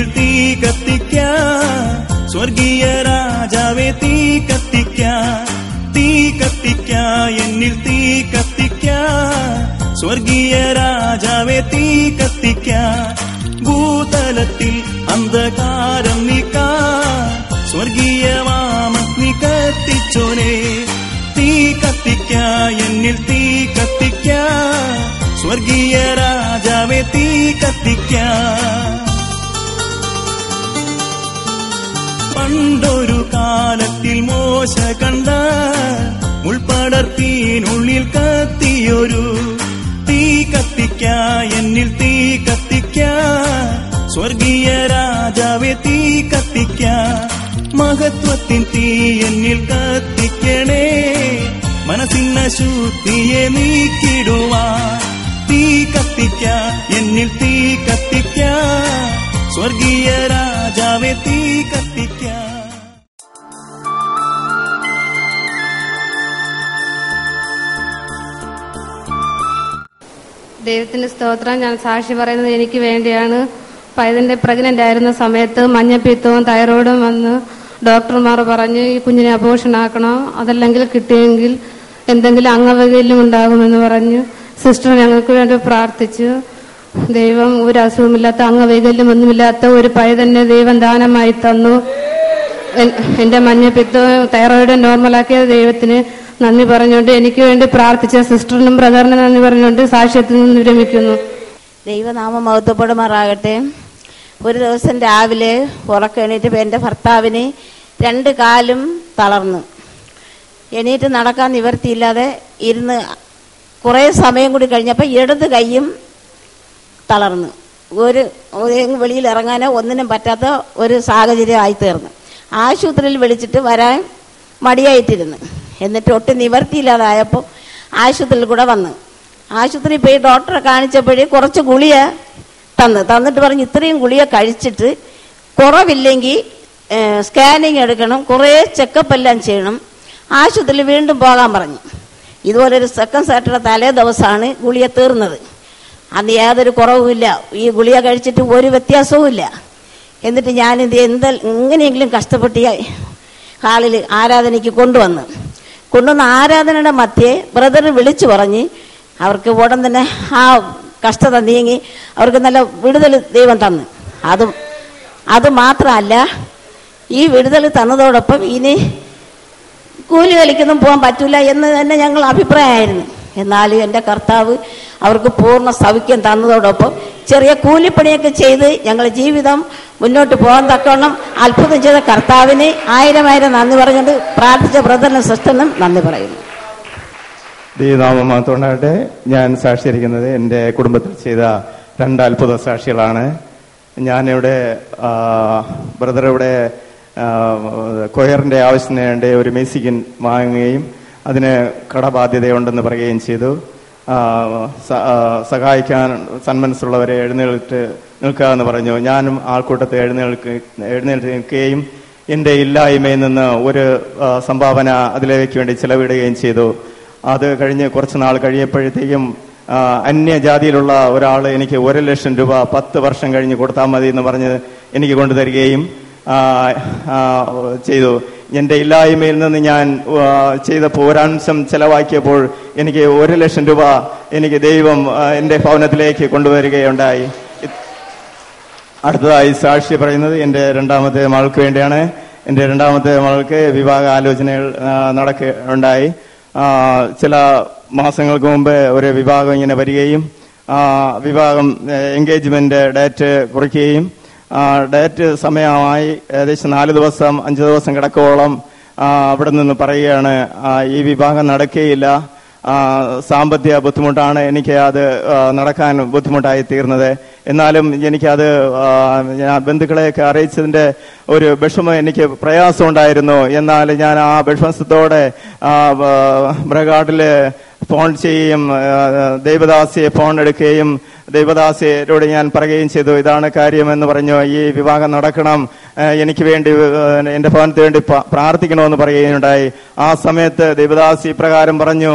എന്നിൽ തീ കത്തിക്കാൻ, സ്വർഗീയ രാജാവേ തീ കത്തിക്കാൻ, തീ കത്തിക്കാൻ, എന്നിൽ തീ കത്തിക്കാൻ, സ്വർഗീയ രാജാവേ തീ കത്തിക്കാൻ. ഭൂതലത്തിൽ അന്ധകാരം നീക്കാൻ, സ്വർഗീയ വാമഗ്നി കത്തിച്ചോനെ. തീ കത്തിക്കാൻ, എന്നിൽ തീ കത്തിക്കാൻ, സ്വർഗീയ രാജാവേ തീ കത്തിക്കാൻ. പണ്ടൊരു കാലത്തിൽ മോശ കണ്ട മുൾപ്പടർത്തിനുള്ളിൽ കത്തിയൊരു തീ കത്തിക്കാൻ, എന്നിൽ തീ കത്തിക്കാൻ, സ്വർഗീയ രാജാവേ തീ കത്തിക്കാൻ. മഹത്വത്തിൻ തീ എന്നിൽ കത്തിക്കണേ, മനസ്സിന ശുദ്ധിയെ നീക്കിടുവാൻ. തീ കത്തിക്കാൻ, എന്നിൽ തീ കത്തിക്കാൻ, സ്വർഗീയ രാജാവേ തീ കത്തിക്കാൻ. ദൈവത്തിന്റെ സ്തോത്രം. ഞാൻ സാക്ഷി പറയുന്നത് എനിക്ക് വേണ്ടിയാണ്. പൈതന്റെ പ്രഗ്നന്റ് ആയിരുന്ന സമയത്ത് മഞ്ഞപ്പിത്തവും തൈറോയിഡും വന്ന് ഡോക്ടർമാർ പറഞ്ഞ് ഈ കുഞ്ഞിനെ അബോർഷൻ ആക്കണം, അതല്ലെങ്കിൽ കിട്ടിയെങ്കിൽ എന്തെങ്കിലും അംഗവൈകല്യം ഉണ്ടാകുമെന്ന് പറഞ്ഞു. സിസ്റ്റർ ഞങ്ങൾക്ക് വേണ്ടി പ്രാർത്ഥിച്ചു. ദൈവം ഒരു അസുഖമില്ലാത്ത അംഗവൈകല്യം ഒന്നുമില്ലാത്ത ഒരു പൈതന്നെ ദൈവം ദാനമായി തന്നു. എന്റെ മഞ്ഞപ്പിത്തവും തൈറോയിഡും നോർമലാക്കിയ ദൈവത്തിന് നന്ദി പറഞ്ഞുകൊണ്ട് എനിക്ക് വേണ്ടി പ്രാർത്ഥിച്ച സിസ്റ്ററിനും ബ്രദറിനും നന്ദി പറഞ്ഞുകൊണ്ട് സാക്ഷ്യത്തിൽ നിന്ന് വിരമിക്കുന്നു. ദൈവനാമം മഹത്വപ്പെടുമാറാകട്ടെ. ഒരു ദിവസം രാവിലെ ഉറക്കെണീറ്റ് എൻ്റെ ഭർത്താവിന് 2 കാലും തളർന്നു. എണീറ്റ് നടക്കാൻ നിവർത്തിയില്ലാതെ ഇരുന്ന് കുറേ സമയം കൂടി കഴിഞ്ഞപ്പോൾ ഇടത് കൈയും തളർന്നു. വെളിയിൽ ഇറങ്ങാനോ ഒന്നിനും പറ്റാത്ത ഒരു സാഹചര്യമായി തീർന്നു. ആശുപത്രിയിൽ വിളിച്ചിട്ട് വരാൻ മടിയായിട്ടിരുന്നു. എന്നിട്ട് ഒട്ടും നിവർത്തിയില്ലാതായപ്പോൾ ആശുപത്രിയിൽ കൂടെ വന്ന് ആശുപത്രിയിൽ പോയി ഡോക്ടറെ കാണിച്ചപ്പോഴേ കുറച്ച് ഗുളിക തന്നിട്ട് പറഞ്ഞു ഇത്രയും ഗുളിക കഴിച്ചിട്ട് കുറവില്ലെങ്കിൽ സ്കാനിങ് എടുക്കണം, കുറേ ചെക്കപ്പ് എല്ലാം ചെയ്യണം, ആശുപത്രിയിൽ വീണ്ടും പോകാൻ പറഞ്ഞു. ഇതുപോലൊരു സെക്കൻഡ് സാറ്റർഡേ തലേ ദിവസമാണ് ഗുളിക തീർന്നത്. അന്ന് യാതൊരു കുറവുമില്ല, ഈ ഗുളിക കഴിച്ചിട്ട് ഒരു വ്യത്യാസവും ഇല്ല. എന്നിട്ട് ഞാനിത് എങ്ങനെയെങ്കിലും കഷ്ടപ്പെട്ട് ഹാളിൽ ആരാധനയ്ക്ക് കൊണ്ടുവന്ന് ആരാധനയുടെ മധ്യേ ബ്രദർ വിളിച്ചു പറഞ്ഞ് അവർക്ക് ഉടൻ തന്നെ ആ കഷ്ടത നീങ്ങി അവർക്ക് നല്ല വിടുതൽ ദൈവം തന്നു. അത് മാത്രമല്ല, ഈ വിടുതൽ തന്നതോടൊപ്പം ഇനി കൂലി കളിക്കൊന്നും പോകാൻ പറ്റില്ല എന്ന് തന്നെ ഞങ്ങൾ അഭിപ്രായമായിരുന്നു. എന്നാൽ എൻ്റെ കർത്താവ് അവർക്ക് പൂർണ്ണ സൗഖ്യം തന്നതോടൊപ്പം ചെറിയ കൂലിപ്പണിയൊക്കെ ചെയ്ത് ഞങ്ങളുടെ ജീവിതം മുന്നോട്ട് പോകാൻ തക്കവണ്ണം അത്ഭുതം ചെയ്ത കർത്താവിന് 1000 നന്ദി പറഞ്ഞുകൊണ്ട് പ്രാർത്ഥിച്ച ബ്രദറിനും സിസ്റ്ററിനും നന്ദി പറയുന്നു. ദൈവനാമം മാത്രമാകട്ടെ. ഞാൻ സാക്ഷിയിരിക്കുന്നത് എൻ്റെ കുടുംബത്തിൽ ചെയ്ത 2 അത്ഭുത സാക്ഷികളാണ്. ഞാനിവിടെ ബ്രദറിവിടെ കൊയറിൻ്റെ ആവശ്യത്തിന് വേണ്ടി ഒരു മെസ്സിക്കൻ വാങ്ങുകയും അതിന് കടബാധ്യതയുണ്ടെന്ന് പറയുകയും ചെയ്തു. സഹായിക്കാൻ സന്മനസ്സുള്ളവരെ എഴുന്നേറ്റ് നിൽക്കുക എന്ന് പറഞ്ഞു. ഞാനും ആൾക്കൂട്ടത്തെ എഴുന്നേറ്റ് നിൽക്കുകയും എൻ്റെ ഇല്ലായ്മയിൽ നിന്ന് ഒരു സംഭാവന അതിലേക്ക് വേണ്ടി ചെലവിടുകയും ചെയ്തു. അത് കഴിഞ്ഞ് കുറച്ച് നാൾ കഴിയപ്പോഴത്തേക്കും അന്യജാതിയിലുള്ള ഒരാൾ എനിക്ക് 1,00,000 രൂപ 10 വർഷം കഴിഞ്ഞ് കൊടുത്താൽ മതി എന്ന് പറഞ്ഞ് എനിക്ക് കൊണ്ടുതരികയും ചെയ്തു. എൻ്റെ ഇല്ലായ്മയിൽ നിന്ന് ഞാൻ ചെയ്ത പോരാംശം ചെലവാക്കിയപ്പോൾ എനിക്ക് 1,00,000 രൂപ എനിക്ക് ദൈവം എൻ്റെ ഭവനത്തിലേക്ക് കൊണ്ടുവരികയുണ്ടായി. അടുത്തതായി സാക്ഷി പറയുന്നത് എൻ്റെ 2ാമത്തെ മകൾക്ക് വേണ്ടിയാണ്. എൻ്റെ 2ാമത്തെ മകൾക്ക് വിവാഹ ആലോചനകൾ നടക്കുകയുണ്ടായി. ചില മാസങ്ങൾക്ക് മുമ്പ് ഒരു വിവാഹം ഇങ്ങനെ വരികയും വിവാഹം എൻഗേജ്മെന്റ് ഡേറ്റ് കുറിക്കുകയും ഡേറ്റ് സമയമായി ഏകദേശം 4 ദിവസം 5 ദിവസം കിടക്കോളം അവിടെ നിന്ന് പറയുകയാണ് ഈ വിവാഹം നടക്കുകയില്ല, സാമ്പത്തിക ബുദ്ധിമുട്ടാണ്, എനിക്ക് അത് നടക്കാൻ ബുദ്ധിമുട്ടായി തീർന്നത്. എന്നാലും എനിക്കത് ബന്ധുക്കളെയൊക്കെ അറിയിച്ചതിന്റെ ഒരു വിഷമം എനിക്ക് പ്രയാസം ഉണ്ടായിരുന്നു. എന്നാൽ ഞാൻ ആ വിഷമത്തോടെ ബ്രഗാർഡില് ഫോൺ ചെയ്യുകയും ദേവദാസിയെ ഫോൺ എടുക്കുകയും ദേവദാസിയോട് ഞാൻ പറയുകയും ചെയ്തു, ഇതാണ് കാര്യമെന്ന് പറഞ്ഞു, ഈ വിവാഹം നടക്കണം, എനിക്ക് വേണ്ടി എന്റെ ഭവനത്തിന് വേണ്ടി പ്രാർത്ഥിക്കണമെന്ന് പറയുകയുണ്ടായി. ആ സമയത്ത് ദേവദാസി ഇപ്രകാരം പറഞ്ഞു,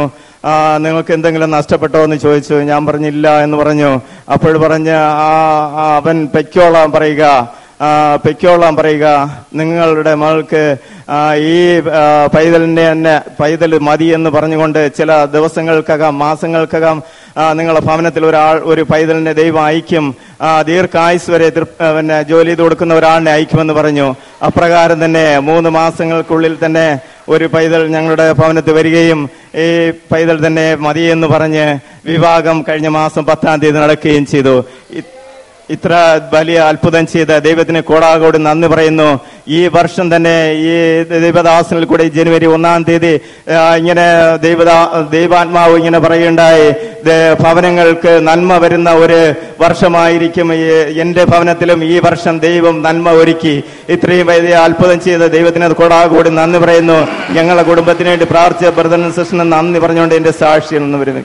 നിങ്ങൾക്ക് എന്തെങ്കിലും നഷ്ടപ്പെട്ടോ എന്ന് ചോദിച്ചു. ഞാൻ പറഞ്ഞില്ല എന്ന് പറഞ്ഞു. അപ്പോൾ പറഞ്ഞ് അവൻ പൊയ്ക്കോളാൻ പറയുക, പൊയ്ക്കോളാൻ പറയുക. നിങ്ങളുടെ മകൾക്ക് ഈ പൈതൽ മതി എന്ന് പറഞ്ഞുകൊണ്ട് ചില ദിവസങ്ങൾക്കകം മാസങ്ങൾക്കകം നിങ്ങളുടെ ഭവനത്തിൽ ഒരു പൈതലിനെ ദൈവം അയക്കും, ദീർഘായുസ് വരെ ജോലി ചെയ്ത് കൊടുക്കുന്ന ഒരാളിനെ അയക്കുമെന്ന് പറഞ്ഞു. അപ്രകാരം തന്നെ 3 മാസങ്ങൾക്കുള്ളിൽ തന്നെ ഒരു പൈതൽ ഞങ്ങളുടെ ഭവനത്തിൽ വരികയും ഈ പൈതൽ തന്നെ മതിയെന്ന് പറഞ്ഞ് വിവാഹം കഴിഞ്ഞ മാസം 10-ാം തീയതി നടക്കുകയും ചെയ്തു. ഇത്ര വലിയ അത്ഭുതം ചെയ്ത ദൈവത്തിന് കോടാകോടി നന്ദി പറയുന്നു. ഈ വർഷം തന്നെ ഈ ദൈവദാസനിൽ കൂടെ ജനുവരി 1-ാം തീയതി ഇങ്ങനെ ദൈവാത്മാവ് ഇങ്ങനെ പറയുണ്ടായി, ഭവനങ്ങൾക്ക് നന്മ വരുന്ന ഒരു വർഷമായിരിക്കും എന്റെ ഭവനത്തിലും ഈ വർഷം ദൈവം നന്മ ഒരുക്കി. ഇത്രയും വലിയ അത്ഭുതം ചെയ്ത ദൈവത്തിന് കോടാകോടി നന്ദി പറയുന്നു. ഞങ്ങളുടെ കുടുംബത്തിന് വേണ്ടി പ്രാർത്ഥിച്ച ബ്രദറിനും സിസ്റ്ററിനും നന്ദി പറഞ്ഞുകൊണ്ട് എന്റെ സാക്ഷിയിൽ നിന്ന് വരുന്നു.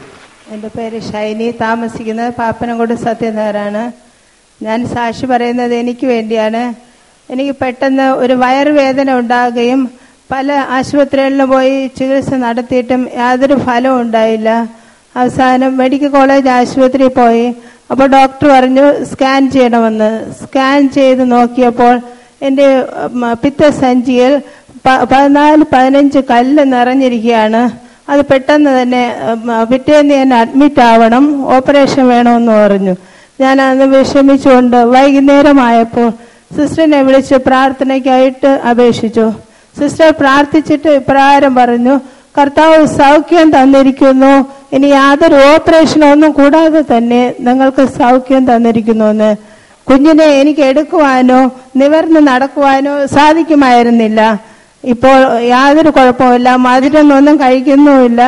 എന്റെ പേര് ഷൈനി, താമസിക്കുന്നത് പാപ്പനംകോട് സത്യനാരാണ്. ഞാൻ സാക്ഷി പറയുന്നത് എനിക്ക് വേണ്ടിയാണ്. എനിക്ക് പെട്ടെന്ന് ഒരു വയറുവേദന ഉണ്ടാകുകയും പല ആശുപത്രികളിലും പോയി ചികിത്സ നടത്തിയിട്ടും യാതൊരു ഫലവും ഉണ്ടായില്ല. അവസാനം മെഡിക്കൽ കോളേജ് ആശുപത്രിയിൽ പോയി. അപ്പോൾ ഡോക്ടർ പറഞ്ഞു സ്കാൻ ചെയ്യണമെന്ന്. സ്കാൻ ചെയ്ത് നോക്കിയപ്പോൾ എൻ്റെ പിത്തസഞ്ചിയിൽ 14-15 കല്ല് നിറഞ്ഞിരിക്കുകയാണ്. അത് പെട്ടെന്ന് തന്നെ പിറ്റേന്ന് ഞാൻ അഡ്മിറ്റ് ആവണം, ഓപ്പറേഷൻ വേണമെന്ന് പറഞ്ഞു. ഞാൻ അന്ന് വിഷമിച്ചുകൊണ്ട് വൈകുന്നേരമായപ്പോൾ സിസ്റ്ററിനെ വിളിച്ച് പ്രാർത്ഥനയ്ക്കായിട്ട് അപേക്ഷിച്ചു. സിസ്റ്റർ പ്രാർത്ഥിച്ചിട്ട് ഇപ്രകാരം പറഞ്ഞു, കർത്താവ് സൗഖ്യം തന്നിരിക്കുന്നു, ഇനി യാതൊരു ഓപ്പറേഷനൊന്നും കൂടാതെ തന്നെ നിങ്ങൾക്ക് സൗഖ്യം തന്നിരിക്കുന്നു എന്ന്. കുഞ്ഞിനെ എനിക്ക് എടുക്കുവാനോ നിവർന്ന് നടക്കുവാനോ സാധിക്കുമായിരുന്നില്ല. ഇപ്പോൾ യാതൊരു കുഴപ്പമില്ല, മധുരമൊന്നും കഴിക്കുന്നുമില്ല,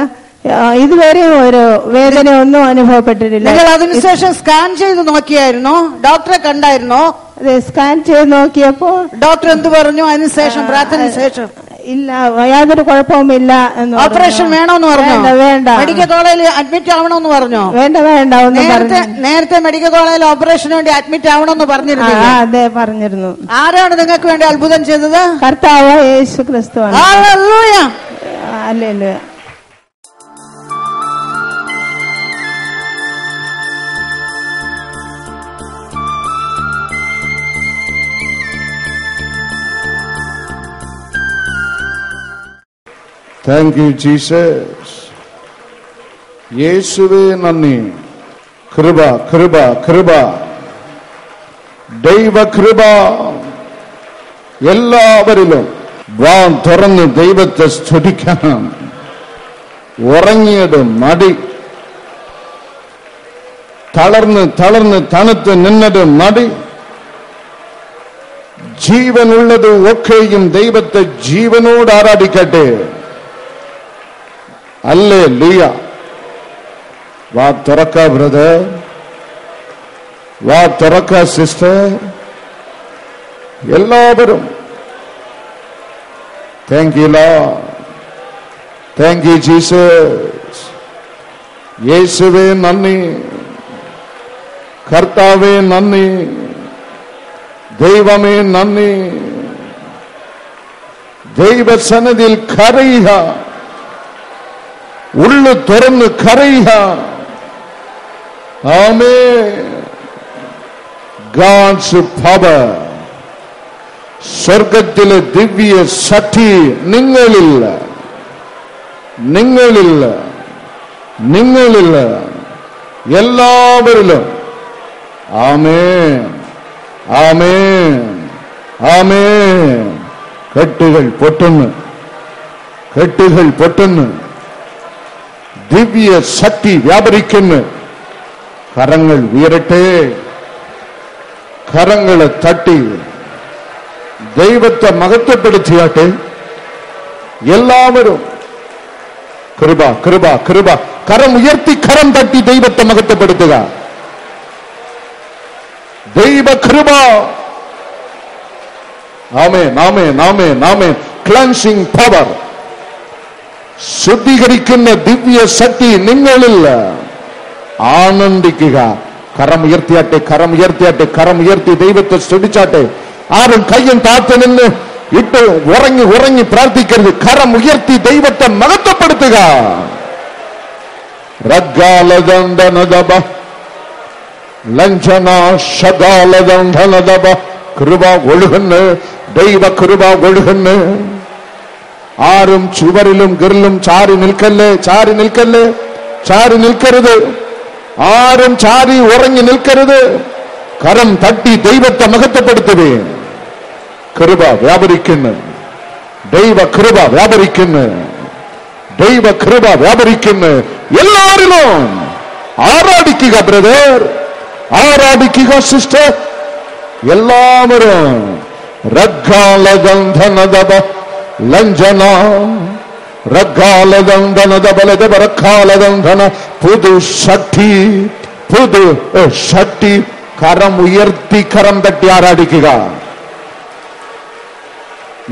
ഇതുവരെ ഒരു വേദന ഒന്നും അനുഭവപ്പെട്ടിട്ടില്ല. നിങ്ങൾ അതിനുശേഷം സ്കാൻ ചെയ്ത് നോക്കിയായിരുന്നോ? ഡോക്ടറെ കണ്ടായിരുന്നോ? അതെ, സ്കാൻ ചെയ്ത് നോക്കിയപ്പോൾ ഡോക്ടർ എന്ത് പറഞ്ഞു? അതിനുശേഷം പ്രാർത്ഥന ശേഷം ഇല്ല, യാതൊരു കുഴപ്പവുമില്ല എന്ന്. ഓപ്പറേഷൻ വേണമെന്ന് പറഞ്ഞു? വേണ്ട. മെഡിക്കൽ കോളേജിൽ അഡ്മിറ്റ് ആവണമെന്ന് പറഞ്ഞോ? വേണ്ട നേരത്തെ മെഡിക്കൽ കോളേജിൽ ഓപ്പറേഷന് വേണ്ടി അഡ്മിറ്റ് ആവണമെന്ന് പറഞ്ഞിരുന്നു? അതെ, പറഞ്ഞിരുന്നു. ആരാണ് നിങ്ങൾക്ക് വേണ്ടി അത്ഭുതം ചെയ്തത്? കർത്താവ് യേശു ക്രിസ്തുവാണ്. Hallelujah, hallelujah. Thank you Jesus. യേശുവേ നന്ദി. കൃപ കൃപ കൃപ, ദൈവ കൃപ എല്ലാവരിലും. വാ തുറന്ന് ദൈവത്തെ സ്തുതിക്കണം. ഉറങ്ങിയത് മടി, തളർന്ന് തണുത്ത് നിന്നത് മടി. ജീവനുള്ളത് ഒക്കെയും ദൈവത്തെ ജീവനോട് ആരാധിക്കട്ടെ. ഹല്ലേലൂയ. വാ തുറക്ക ബ്രദർ, വാ തുറക്ക സിസ്റ്റർ, എല്ലാവരും. Thank you Lord, thank you Jesus. യേശുവേ നന്ദി, കർത്താവേ നന്ദി, ദൈവമേ നന്ദി. ദൈവസന്നിധിയിൽ കരയുക, ഉള്ളു തുറന്ന് കരയുക. ആമേൻ. ഗോഡ്സ് പവർ, സ്വർഗത്തിലെ ദിവ്യ ശക്തി നിങ്ങളില്ല, നിങ്ങളില്ല, നിങ്ങളില്ല, എല്ലാവരിലും. ആമേൻ, ആമേൻ, ആമേൻ. കെട്ടുകൾ പൊട്ടുന്നു, കെട്ടുകൾ പൊട്ടുന്നു. ദിവ്യ ശക്തി വ്യാപരിക്കുന്നു. കരങ്ങൾ ഉയരട്ടെ, കരങ്ങളെ തട്ടി ദൈവത്തെ മഹത്വപ്പെടുത്തിയാട്ടെ എല്ലാവരും. കൃപ കൃപ കൃപ. കരം ഉയർത്തി കരം തട്ടി ദൈവത്തെ മഹത്വപ്പെടുത്തുക. ദൈവ കൃപ. ആമേൻ, ആമേൻ, ആമേൻ, ആമേൻ. ക്ലൻസിംഗ് പവർ, ശുദ്ധീകരിക്കുന്ന ദിവ്യ ശക്തി നിങ്ങളിൽ. ആനന്ദിക്കുക. കരം ഉയർത്തിയാട്ടെ, കരം ഉയർത്തിയാട്ടെ, കരം ഉയർത്തി ദൈവത്തെ സ്തുതിച്ചാട്ടെ. ആരും കയ്യും താത്ത് നിന്ന് ഇട്ട് ഉറങ്ങി ഉറങ്ങി പ്രാർത്ഥിക്കരുത്. കരം ഉയർത്തി ദൈവത്തെ മഹത്വപ്പെടുത്തുക. ലഞ്ജന ശകാലദന്ധനദബ കൃപ ഒഴുകുന്നു, ദൈവ കൃപ ഒഴുകുന്നു. ആരും ചുവരിലും ഗിറിലും ചാരി നിൽക്കല്ലേ, ചാരി നിൽക്കല്ലേ, ചാരി നിൽക്കരുത്. ആരും ചാരി ഉറങ്ങി നിൽക്കരുത്. കരം തട്ടി ദൈവത്തെ മഹത്വപ്പെടുത്തുവേ. കൃപ വ്യാപരിക്കുന്നു, ദൈവ കൃപ വ്യാപരിക്കുന്നു, ദൈവ കൃപ വ്യാപരിക്കുന്നു. എല്ലാവരിലും ആരാധിക്കുക ബ്രദർ, ആരാധിക്കുക സിസ്റ്റർ. എല്ലാവരും റഗ്ഗാലഗന്ധനദബ ലഞ്ജന റഗ്ഗാലഗന്ധനദ ബലദബ റഗ്ഗാലഗന്ധന പുതു ഷട്ടി, പുതു ഷട്ടി. കരം ഉയർത്തി കരം തട്ടി ആരാധിക്കുക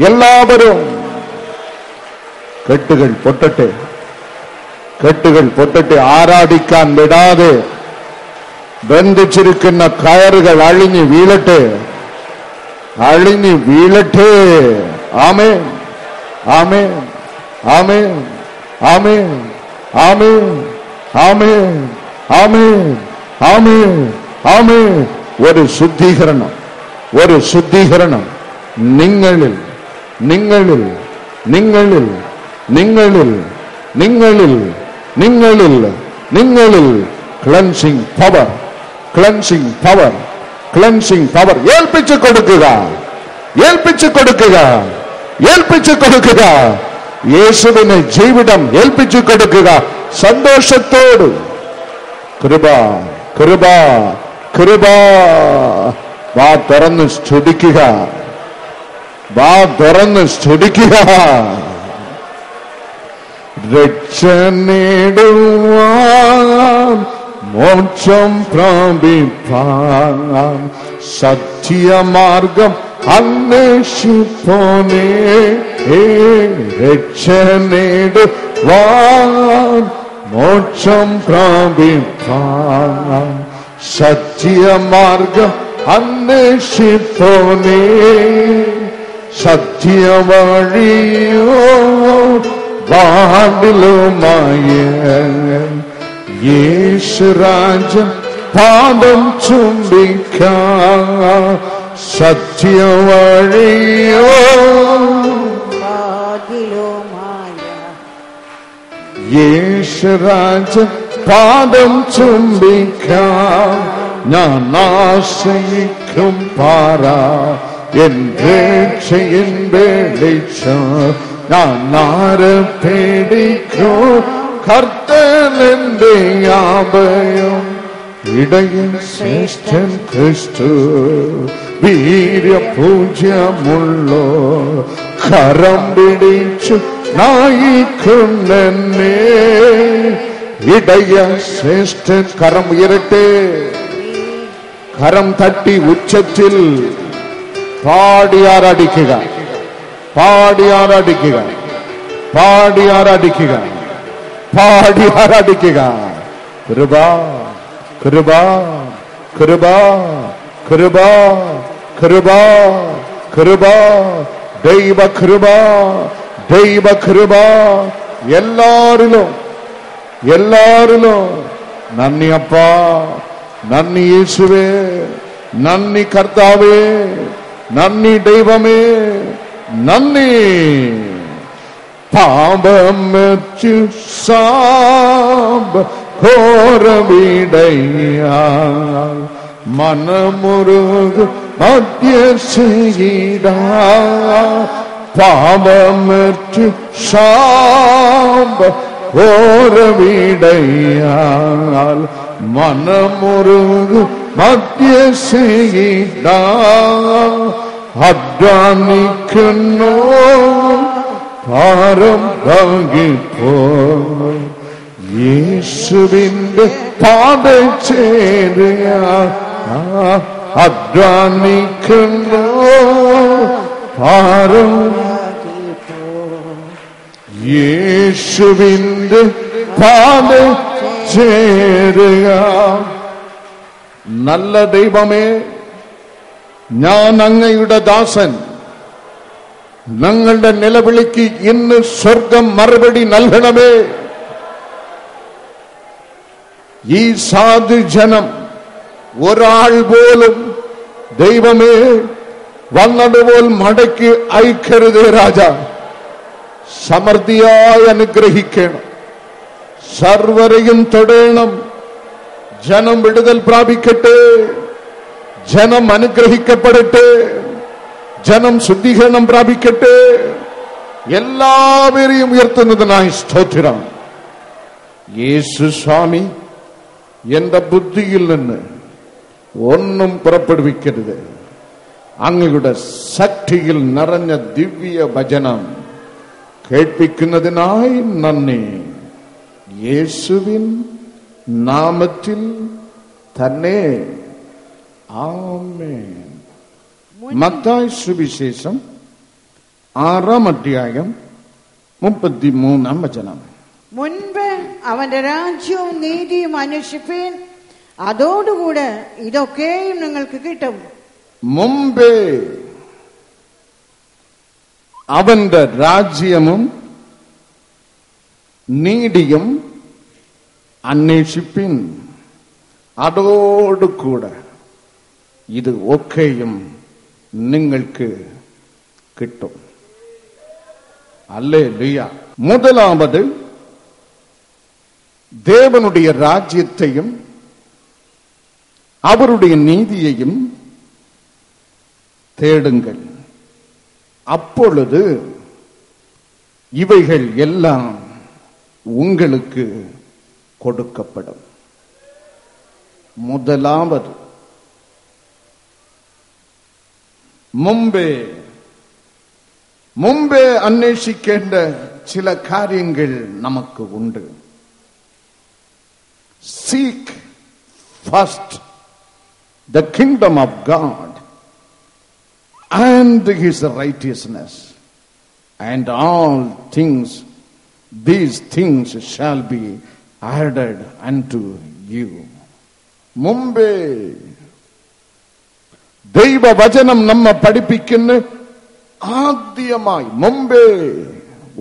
എല്ലാവരും. കെട്ടുകൾ പൊട്ടട്ടെ, കെട്ടുകൾ പൊട്ടട്ടെ. ആരാധിക്കാൻ വിടാതെ ബന്ധിച്ചിരിക്കുന്ന കയറുകൾ അഴിഞ്ഞു വീഴട്ടെ, അഴിഞ്ഞു വീഴട്ടെ. ആമേൻ, ആമേൻ, ആമേൻ, ആമേൻ, ആമേൻ, ആമേൻ, ആമേൻ, ആമേൻ, ആമേൻ. ഒരു ശുദ്ധീകരണം, ഒരു ശുദ്ധീകരണം നിങ്ങളിൽ, നിങ്ങളിൽ, നിങ്ങളിൽ, നിങ്ങളിൽ, നിങ്ങളിൽ, നിങ്ങളിൽ, നിങ്ങളിൽ. Cleansing power, cleansing power, cleansing power. ഏൽപ്പിച്ചു കൊടുക്കുക, ഏൽപ്പിച്ചു കൊടുക്കുക, ഏൽപ്പിച്ചു കൊടുക്കുക. യേശുവിന് ജീവിതം ഏൽപ്പിച്ചു കൊടുക്കുക സന്തോഷത്തോട്. കൃപ, കൃപ, കൃപ. വാ തുറന്ന് സ്തുതിക്കുക, വാ തുറന്ന് സ്തുതിക്കുക. രക്ഷ നേടുവാൻ മോക്ഷം പ്രാപിപ്പാൻ സത്യമാർഗം അന്വേഷിപ്പോനേ. രക്ഷ നേടുവാൻ മോക്ഷം പ്രാപിപ്പാൻ സത്യമാർഗം അന്വേഷിപ്പോനേ. സത്യവഴിയോ വാണ്ടിലുമായ യേശുരാജൻ പാദം ചുംബിക്കാൻ. സത്യവഴിയോ യേശുരാജൻ പാദം ചുംബിക്കാൻ. ഞാൻ ആശ്രയിക്കും പാറ, എൻ രക്ഷയിൻ വെളിച്ചം. ഞാൻ ആരെ പേടിക്കും, കർത്തനെന്റെ അഭയം. ഇടയൻ ശ്രേഷ്ഠൻ ക്രിസ്തു, വീര്യപൂജ്യമുള്ളോ. കരം പിടിച്ചു നയിക്കുന്നെന്നെ. ഇടയ ശ്രേഷ്ഠൻ. കരം ഉയരട്ടെ, കരം തട്ടി ഉച്ചത്തിൽ പാടി ആരാധിക്കുക, പാടി ആരാധിക്കുക, പാടി ആരാധിക്കുക, പാടി ആരാധിക്കുക. കൃപ, കൃപ, കൃപ, കൃപ, കൃപ, കൃപ. ദൈവ കൃപ, ദൈവ കൃപ. എല്ലാരിലും, എല്ലാരിലും. നന്ദി അപ്പാ, നന്ദി യേശുവേ, നന്ദി കർത്താവേ, നന്ദി ദൈവമേ, നന്ദി. പാപം വെച്ചു സാബ് ഘോരവിടയ മനമുരുകു മധ്യശീട. പാപം വെച്ചു സാബ് ഘോരവിടയ മനമുരുകു മധ്യശീട. അധ്വാനിക്കുന്നു ഭാരം താങ്ങിപ്പോ. യേശുവിന്റെ പാദം ചേരുക. അധ്വാനിക്കുന്നു ഭാരം. യേശുവിന്റെ പാദം ചേരുക. നല്ല ദൈവമേ, ഞാൻ അങ്ങയുടെ ദാസൻ. ഞങ്ങളുടെ നിലവിളിക്ക് ഇന്ന് സ്വർഗം മറുപടി നൽകണമേ. ഈ സാധുജനം ഒരാൾ പോലും ദൈവമേ വന്നതുപോൽ മടക്കി അയക്കരുതേ രാജ. സമൃദ്ധിയായി അനുഗ്രഹിക്കണം, സർവരെയും തൊടേണം. ജനം വിടുതൽ പ്രാപിക്കട്ടെ, ജനം അനുഗ്രഹിക്കപ്പെടട്ടെ, ജനം ശുദ്ധീകരണം പ്രാപിക്കട്ടെ. എല്ലാവരെയും ഉയർത്തുന്നതിനായി സ്തോത്രം. യേശു സ്വാമി, എന്റെ ബുദ്ധിയിൽ നിന്ന് ഒന്നും പുറപ്പെടുവിക്കരുത്. അങ്ങയുടെ ശക്തിയിൽ നിറഞ്ഞ ദിവ്യ വചനം കേൾപ്പിക്കുന്നതിനായി നന്ദി. യേശുവിൻ നാമത്തിൽ തന്നെ ആമേൻ. മത്തായി സുവിശേഷം 6-ാം അധ്യായം 33-ാം വചനം. മുൻപ് അവന്റെ രാജ്യവും നീതിയും അന്വേഷിപ്പീൻ, അതോടുകൂടെ ഇതൊക്കെയും നിങ്ങൾക്ക് കിട്ടും. മുമ്പേ അവന്റെ രാജ്യവും നീതിയും അന്വേഷിപ്പിൻ, അതോടുകൂടെ ഇത് ഒക്കെയും നിങ്ങൾക്ക് കിട്ടും. அல்லேலூய. முதலாவது தேவனுடைய ராஜ்யத்தையும் அவருடைய நீதியையும் தேடுங்கள், அப்பொழுது இவைகள் எல்லாம் உங்களுக்கு கொடுக்கப்படும். முதலாவது മുമ്പേ അന്വേഷിക്കേണ്ട ചില കാര്യങ്ങൾ നമുക്ക് ഉണ്ട്. Seek first the kingdom of God and his righteousness, and all things, these things shall be added unto you. മുമ്പേ ദൈവവചനം നമ്മെ പഠിപ്പിക്കുന്ന ആദ്യമായി മുമ്പേ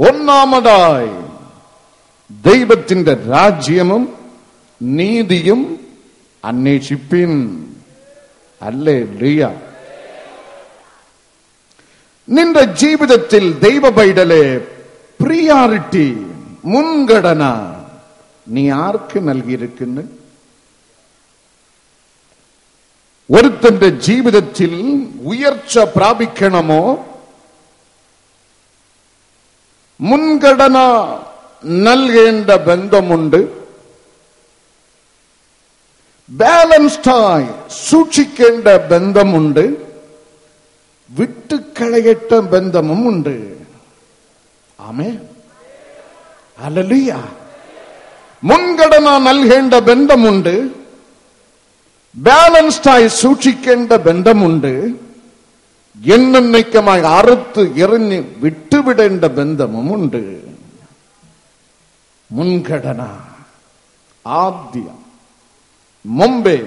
ഒന്നാമതായി ദൈവത്തിന്റെ രാജ്യവും നീതിയും അന്വേഷിപ്പിൻ. ഹല്ലേലൂയ. നിന്റെ ജീവിതത്തിൽ ദൈവ പൈതലെ പ്രിയോറിറ്റി, മുൻഗണന നീ ആർക്ക് നൽകിയിരിക്കുന്നു? ഒരുത്തന്റെ ജീവിതത്തിൽ ഉയർച്ച പ്രാപിക്കണമോ, മുൻഗണന നൽകേണ്ട ബന്ധമുണ്ട്. ബാലൻസ്ഡായി സൂക്ഷിക്കേണ്ട ബന്ധമുണ്ട്. വിട്ടുകളയേണ്ട ബന്ധമുണ്ട്. ആമേൻ. ഹല്ലേലൂയ. മുൻഗണന നൽകേണ്ട ബന്ധമുണ്ട്, ബാലൻസ്ഡായി സൂക്ഷിക്കേണ്ട ബന്ധമുണ്ട്, എന്നേക്കുമായി അറുത്ത് എറിഞ്ഞ് വിട്ടുവിടേണ്ട ബന്ധമുണ്ട്. മുൻഗണന ആദ്യം മുമ്പേ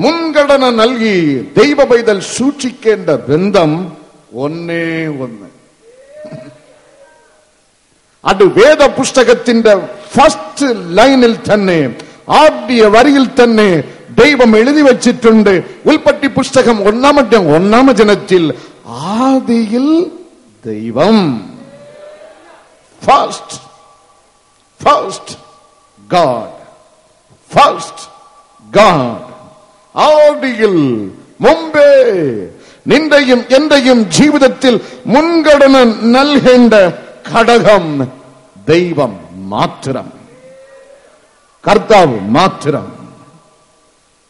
മുൻഗണന നൽകി ദൈവ പൈതൽ സൂക്ഷിക്കേണ്ട ബന്ധം ഒന്നേ ഒന്ന്. അത് വേദപുസ്തകത്തിന്റെ ഫസ്റ്റ് ലൈനിൽ തന്നെ, ആദ്യ വരിയിൽ തന്നെ ദൈവം എഴുതി വച്ചിട്ടുണ്ട്. ഉൽപ്പത്തി പുസ്തകം 1-ാം വചനത്തിൽ ആദിയിൽ ദൈവം. First God. ആദിയിൽ മുമ്പേ നിന്റെയും എന്റെയും ജീവിതത്തിൽ മുൻഗണന നൽകേണ്ട ഘടകം ദൈവം മാത്രം, കർത്താവ് മാത്രം.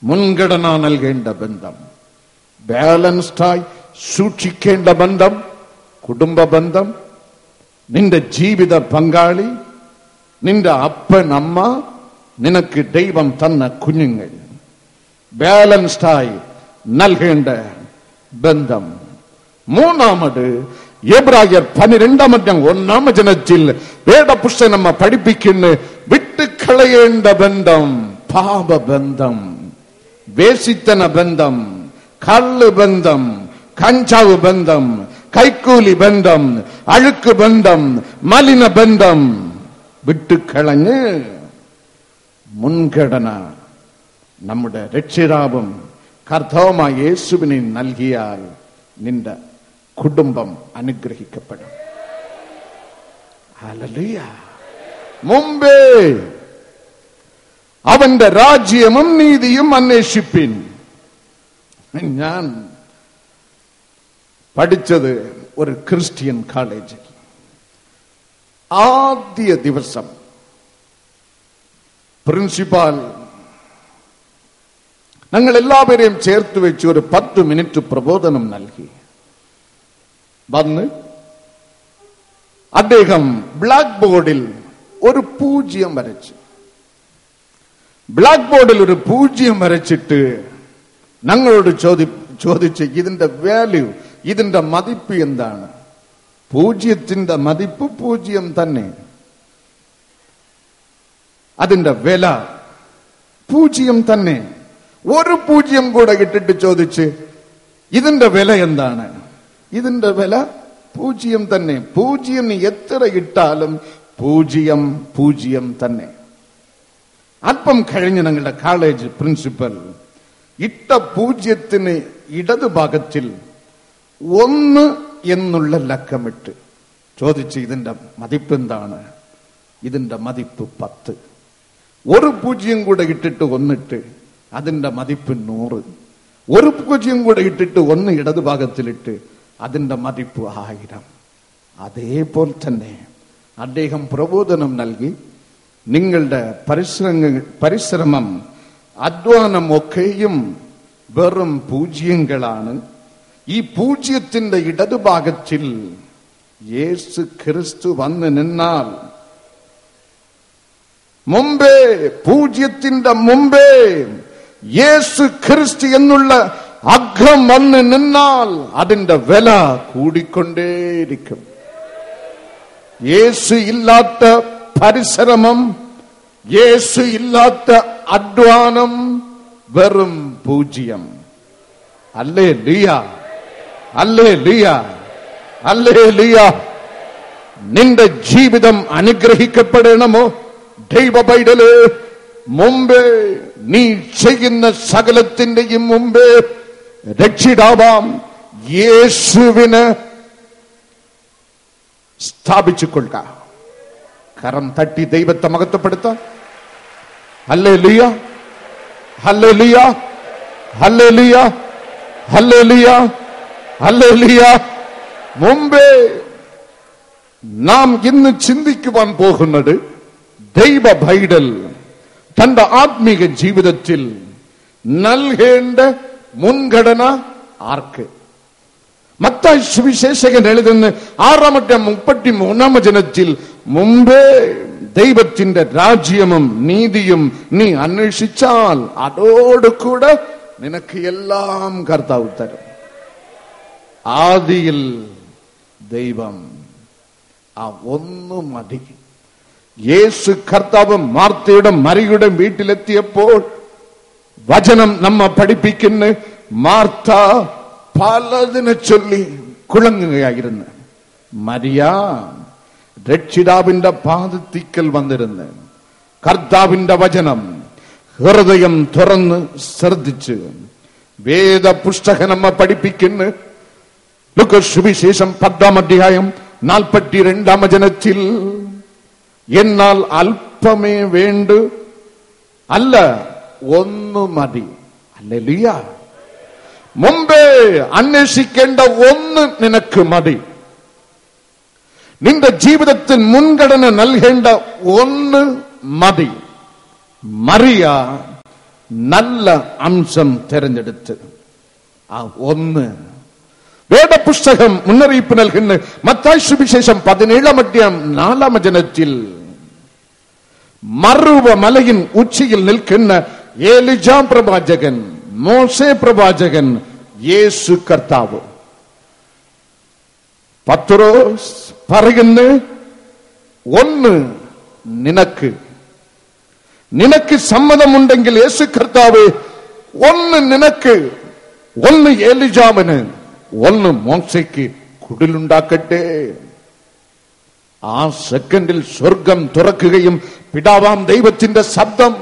മുൻഗണന നൽകേണ്ട ബന്ധം, ബാലൻസ്ഡായി സൂക്ഷിക്കേണ്ട ബന്ധം, കുടുംബ ബന്ധം, നിന്റെ ജീവിത പങ്കാളി, നിന്റെ അപ്പൻ അമ്മ, നിനക്ക് ദൈവം തന്ന കുഞ്ഞുങ്ങൾ, ബാലൻസ്ഡായി നൽകേണ്ട ബന്ധം. മൂന്നാമത് എബ്രായർ 12-ാം വചനത്തിൽ വേദപുസ്തകം നമ്മെ പഠിപ്പിക്കുന്ന വിട്ടുകളയേണ്ട ബന്ധം, പാപബന്ധം, വേശിത്തന ബന്ധം, കള്ള് ബന്ധം, കഞ്ചാവ് ബന്ധം, കൈക്കൂലി ബന്ധം, അഴുക്ക് ബന്ധം, മലിന ബന്ധം വിട്ടുകളഞ്ഞ് മുൻഗണന നമ്മുടെ രക്ഷിതാവും കർത്താവായ യേശുവിനെ നൽകിയാൽ നിന്റെ കുടുംബം അനുഗ്രഹിക്കപ്പെടും. ഹല്ലേലൂയ. മുമ്പേ അവന്റെ രാജ്യവും നീതിയും അന്വേഷിപ്പിൻ. ഞാൻ പഠിച്ചത് ഒരു ക്രിസ്ത്യൻ കോളേജിൽ. ആദ്യ ദിവസം പ്രിൻസിപ്പാൽ ഞങ്ങൾ എല്ലാവരെയും ചേർത്ത് വെച്ച് ഒരു 10 മിനിറ്റ് പ്രബോധനം നൽകി. വന്ന് അദ്ദേഹം ബ്ലാക്ക് ബോർഡിൽ ഒരു 0 വരച്ചു. ബ്ലാക്ക് ബോർഡിൽ ഒരു 0 വരച്ചിട്ട് ഞങ്ങളോട് ചോദിച്ച് ഇതിന്റെ വാല്യൂ, ഇതിന്റെ മതിപ്പ് എന്താണ്? 0ന്റെ മതിപ്പ് 0 തന്നെ, അതിന്റെ വില 0 തന്നെ. ഒരു 0 കൂടെ ഇട്ടിട്ട് ചോദിച്ച് ഇതിന്റെ വില എന്താണ്? ഇതിന്റെ വില 0 തന്നെ. 0 എത്ര ഇട്ടാലും 0 തന്നെ. അല്പം കഴിഞ്ഞ് ഞങ്ങളുടെ കോളേജ് പ്രിൻസിപ്പൽ ഇട്ട 0ന് ഇടതുഭാഗത്തിൽ 1 എന്നുള്ള ലക്കമിട്ട് ചോദിച്ച് ഇതിന്റെ മതിപ്പ് എന്താണ്? ഇതിന്റെ മതിപ്പ് 10. ഒരു 0 കൂടെ ഇട്ടിട്ട് 1 ഇട്ട് അതിന്റെ മതിപ്പ് 100. ഒരു 0 കൂടെ ഇട്ടിട്ട് 1 ഇടതുഭാഗത്തിലിട്ട് അതിന്റെ മതിപ്പ് 1000. അതേപോലെ തന്നെ അദ്ദേഹം പ്രബോധനം നൽകി, നിങ്ങളുടെ പരിശ്രമം അധ്വാനം ഒക്കെയും വെറും 0കളാണ്. ഈ 0ന്റെ ഇടതുഭാഗത്തിൽ യേശു ക്രിസ്തു വന്ന് നിന്നാൽ, മുമ്പേ 0ന്റെ മുമ്പേ യേശു ക്രിസ്തു എന്നുള്ള അഗ്രം വന്ന് നിന്നാൽ അതിന്റെ വില കൂടിക്കൊണ്ടേയിരിക്കും. യേശു ഇല്ലാത്ത പരിശ്രമം, യേശു ഇല്ലാത്ത അധ്വാനം വെറും 0. ഹല്ലേലൂയ, ഹല്ലേലൂയ, ഹല്ലേലൂയ. നിന്റെ ജീവിതം അനുഗ്രഹിക്കപ്പെടണമോ? ദൈവ പൈതലേ, മുമ്പേ നീ ചെയ്യുന്ന സകലത്തിന്റെയും മുമ്പേ രക്ഷിതാവാം യേശുവിന് സ്ഥാപിച്ചുകൊള്ളുക. കരം തട്ടി ദൈവത്തെ മഹത്വപ്പെടുത്താം. ഹല്ലേലൂയ, ഹല്ലേലൂയ, ഹല്ലേലൂയ, ഹല്ലേലൂയ, ഹല്ലേലൂയ. മുമ്പേ നാം ഇന്ന് ചിന്തിക്കുവാൻ പോകുന്നത്, ദൈവ പൈതൽ തന്റെ ആത്മീക ജീവിതത്തിൽ നൽകേണ്ട മുൻഗണന ആർക്ക്? മത്തായി സുവിശേഷകൻ എഴുതുന്ന 6-33 വചനത്തിൽ, മുമ്പേ ദൈവത്തിന്റെ രാജ്യവും നീതിയും നീ അന്വേഷിച്ചാൽ അതോടുകൂടെ നിനക്ക് എല്ലാം കർത്താവ് തരും. ആദിയിൽ ദൈവം ആ 1 മതി. യേശു കർത്താവ് മാർത്തയുടെ മറിയുടെ വീട്ടിലെത്തിയപ്പോൾ വചനം നമ്മെ പഠിപ്പിക്കുന്ന, മാർത്ത പലതിനെ ചൊല്ലി കുളങ്ങുകയായിരുന്നു. മരിയ രക്ഷിതാവിന്റെ പാദത്തിക്കൽ വന്നിരുന്ന് കർത്താവിന്റെ വചനം ഹൃദയം തുറന്ന് ശ്രദ്ധിച്ച് വേദ പുസ്തകം നമ്മെ പഠിപ്പിക്കുന്ന ലൂക്കോസ് സുവിശേഷം 10-ാം 42-ാം വചനത്തിൽ, എന്നാൽ അല്പമേ വേണ്ടു, അല്ല 1 മതി. ഹല്ലേലൂയ. മുമ്പേ അന്വേഷിക്കേണ്ട 1 നിനക്ക് മതി. നിന്റെ ജീവിതത്തിൽ മുൻഗണന നൽകേണ്ട 1 മതി. മറിയ നല്ല അംശം തിരഞ്ഞെടുത്ത് ആ 1 വേദപുസ്തകം മുന്നറിയിപ്പ് നൽകുന്ന മത്തായി സുവിശേഷം 17-ാം 4-ാം വചനത്തിൽ, മറുവ മലയിൻ ഉച്ചിയിൽ നിൽക്കുന്ന ഏലിജാ പ്രവാചകൻ, മോശെ പ്രവാചകൻ, യേശു കർത്താവ്. പത്രോസ് പറയുന്നു, 1 നിനക്ക് സമ്മതമുണ്ടെങ്കിൽ യേശു കർത്താവ് 1 നിനക്ക്, 1 ഏലിജാവിന്, 1 മോശയ്ക്ക് കുടിലുണ്ടാക്കട്ടെ. ആ സെക്കൻഡിൽ സ്വർഗം തുറക്കുകയും പിതാവാം ദൈവത്തിന്റെ ശബ്ദം,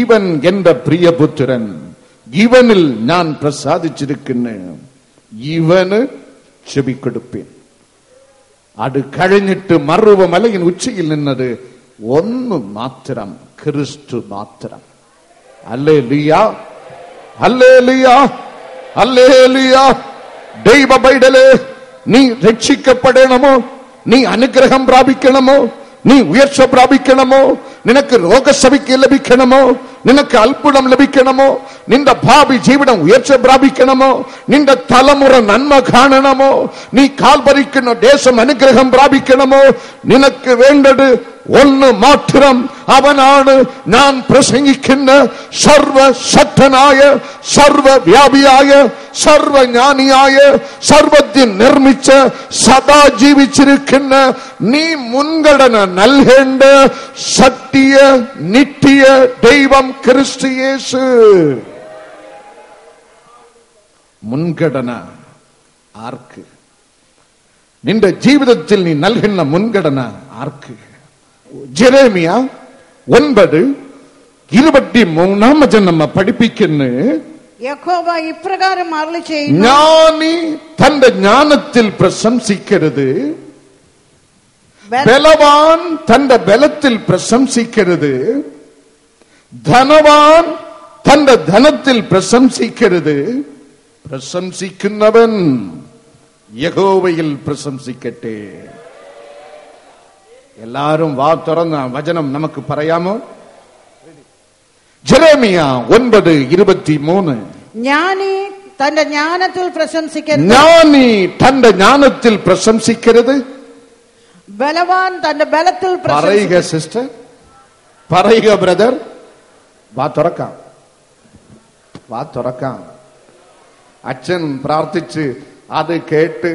ഇവൻ എന്റെ പ്രിയപുത്രൻ, ഇവനിൽ ഞാൻ പ്രസാദിച്ചിരിക്കുന്ന ഇവന് ചെവിക്കൊടുപ്പേൻ. അത് കഴിഞ്ഞിട്ട് മറുവ മലയിൻ ഉച്ചയിൽ നിന്നത് ഒന്ന് മാത്രം, ക്രിസ്തു മാത്രം. ഹല്ലേലൂയ, ഹല്ലേലൂയ, ഹല്ലേലൂയ. ദൈവ പൈതലേ, നീ രക്ഷിക്കപ്പെടണമോ? നീ അനുഗ്രഹം പ്രാപിക്കണമോ? നീ ഉയർച്ച പ്രാപിക്കണമോ? നിനക്ക് രോഗസൗഖ്യം ലഭിക്കണമോ? നിനക്ക് അത്ഭുതം ലഭിക്കണമോ? നിന്റെ ഭാവി ജീവിതം ഉയർച്ച പ്രാപിക്കണമോ? നിന്റെ തലമുറ നന്മ കാണണമോ? നീ കാൽവരിക്കുന്ന ദേശം അനുഗ്രഹം പ്രാപിക്കണമോ? നിനക്ക് വേണ്ടത് ഒന്ന് മാത്രം. അവനാണ് ഞാൻ പ്രസംഗിക്കുന്ന സർവശക്തനായ, സർവവ്യാപിയായ, സർവജ്ഞാനിയായ, സർവജ്ഞൻ നിർമ്മിച്ച് സദാ ജീവിച്ചിരിക്കുന്ന നീ മുൻഗണന നൽകേണ്ട സത്യ നിത്യ ദൈവം ക്രിസ്തു യേശു. മുൻഗണന ആർക്ക്? നിന്റെ ജീവിതത്തിൽ നീ നൽകുന്ന മുൻഗണന ആർക്ക്? ജെറേമിയ 9:23 നമ്മ പഠിപ്പിക്കുന്നു. യഹോവ ഇപ്രകാരം അരുളി ചെയ്യുന്നു, ജ്ഞാനി തന്റെ ജ്ഞാനത്തിൽ പ്രശംസിക്കരുത്, ബലവാൻ തന്റെ ബലത്തിൽ പ്രശംസിക്കരുത്, ധനവാൻ തന്റെ ധനത്തിൽ പ്രശംസിക്കരുത്. പ്രശംസിക്കുന്നവൻ യഹോവയിൽ പ്രശംസിക്കട്ടെ. എല്ലാരും വാ തുറന്ന വചനം നമുക്ക് പറയാമോ? ജെറേമിയ 9:23. ജ്ഞാനി തന്റെ ജ്ഞാനത്തിൽ പ്രശംസിക്കരുത്, ജ്ഞാനി തന്റെ ജ്ഞാനത്തിൽ പ്രശംസിക്കരുത്, ബലവാൻ തന്റെ ബലത്തിൽ പറയുക സിസ്റ്റർ, പറയുക ബ്രദർ. വാ തുറക്കാം, വാ തുറക്കാം. അച്ഛൻ പ്രാർത്ഥിച്ച് അത് കേട്ട്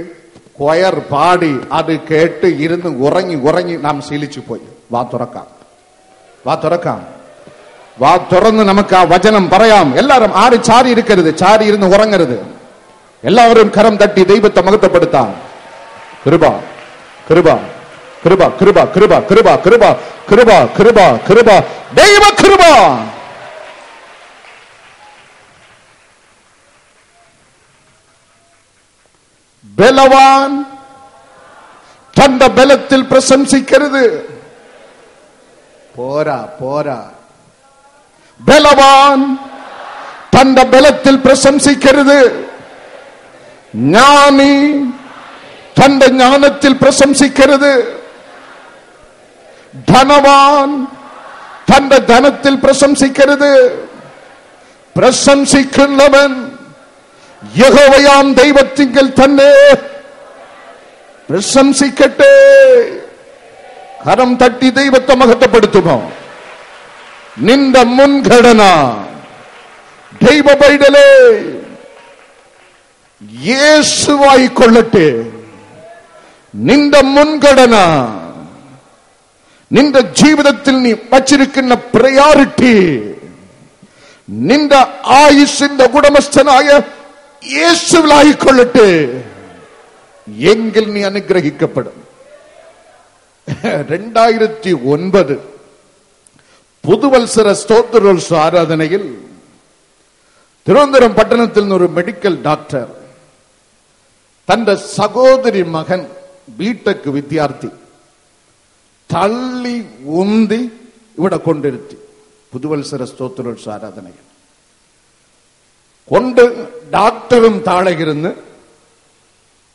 കൊയർ പാടി അത് കേട്ട് ഇരുന്ന് ഉറങ്ങി ഉറങ്ങി നാം ശീലിച്ചു പോയി. വാ തുറക്കാം, വാ തുറക്കാം. വാ തുറന്ന് നമുക്ക് ആ വചനം പറയാം. എല്ലാവരും ആരും ചാരി ഇരിക്കരുത്, ചാരി ഇരുന്ന് ഉറങ്ങരുത്. എല്ലാവരും കരം തട്ടി ദൈവത്തെ മഹത്വപ്പെടുത്താം. കൃപ, കൃപ, കൃപ, കൃപ, കൃപ, കൃപ, കൃപ, കൃപ, കൃപ, കൃപ, ദൈവ കൃപ. ബലവാൻ തന്റെ ബലത്തിൽ പ്രശംസിക്കരുത്. പോരാ, പോരാ. ബലവാൻ തന്റെ ബലത്തിൽ പ്രശംസിക്കരുത്. ജ്ഞാനി തന്റെ ജ്ഞാനത്തിൽ പ്രശംസിക്കരുത്. ധനവാൻ തന്റെ ധനത്തിൽ പ്രശംസിക്കരുത്. പ്രശംസിക്കുന്നവൻ യഹോവയാം ദൈവത്തിങ്കൽ തന്നെ പ്രശംസിക്കട്ടെ. കരം തട്ടി ദൈവത്തെ മഹത്വപ്പെടുത്തുമോ? നിന്റെ മുൻഗണന ദൈവ പൈതലേ യേശുവായിക്കൊള്ളട്ടെ. നിന്റെ മുൻഗണന, നിന്റെ ജീവിതത്തിൽ നീ വച്ചിരിക്കുന്ന പ്രയോറിറ്റി നിന്റെ ആയുസ്സിന്റെ ഉടമസ്ഥനായ യേശുവിലായിക്കൊള്ളട്ടെ. എങ്കിൽ നീ അനുഗ്രഹിക്കപ്പെടും. 2009 പുതുവത്സര സ്തോത്രോത്സവ ആരാധനയിൽ തിരുവനന്തപുരം പട്ടണത്തിൽ നിന്നൊരു മെഡിക്കൽ ഡോക്ടർ തന്റെ സഹോദരി മകൻ ബിടെക് വിദ്യാർത്ഥി തള്ളി ഉന്തി ഇവിടെ കൊണ്ടിരുത്തി. പുതുവത്സര സ്തോത്രോത്സവ ആരാധനയിൽ കൊണ്ട് ഡോക്ടറും താഴെ ഇരുന്ന്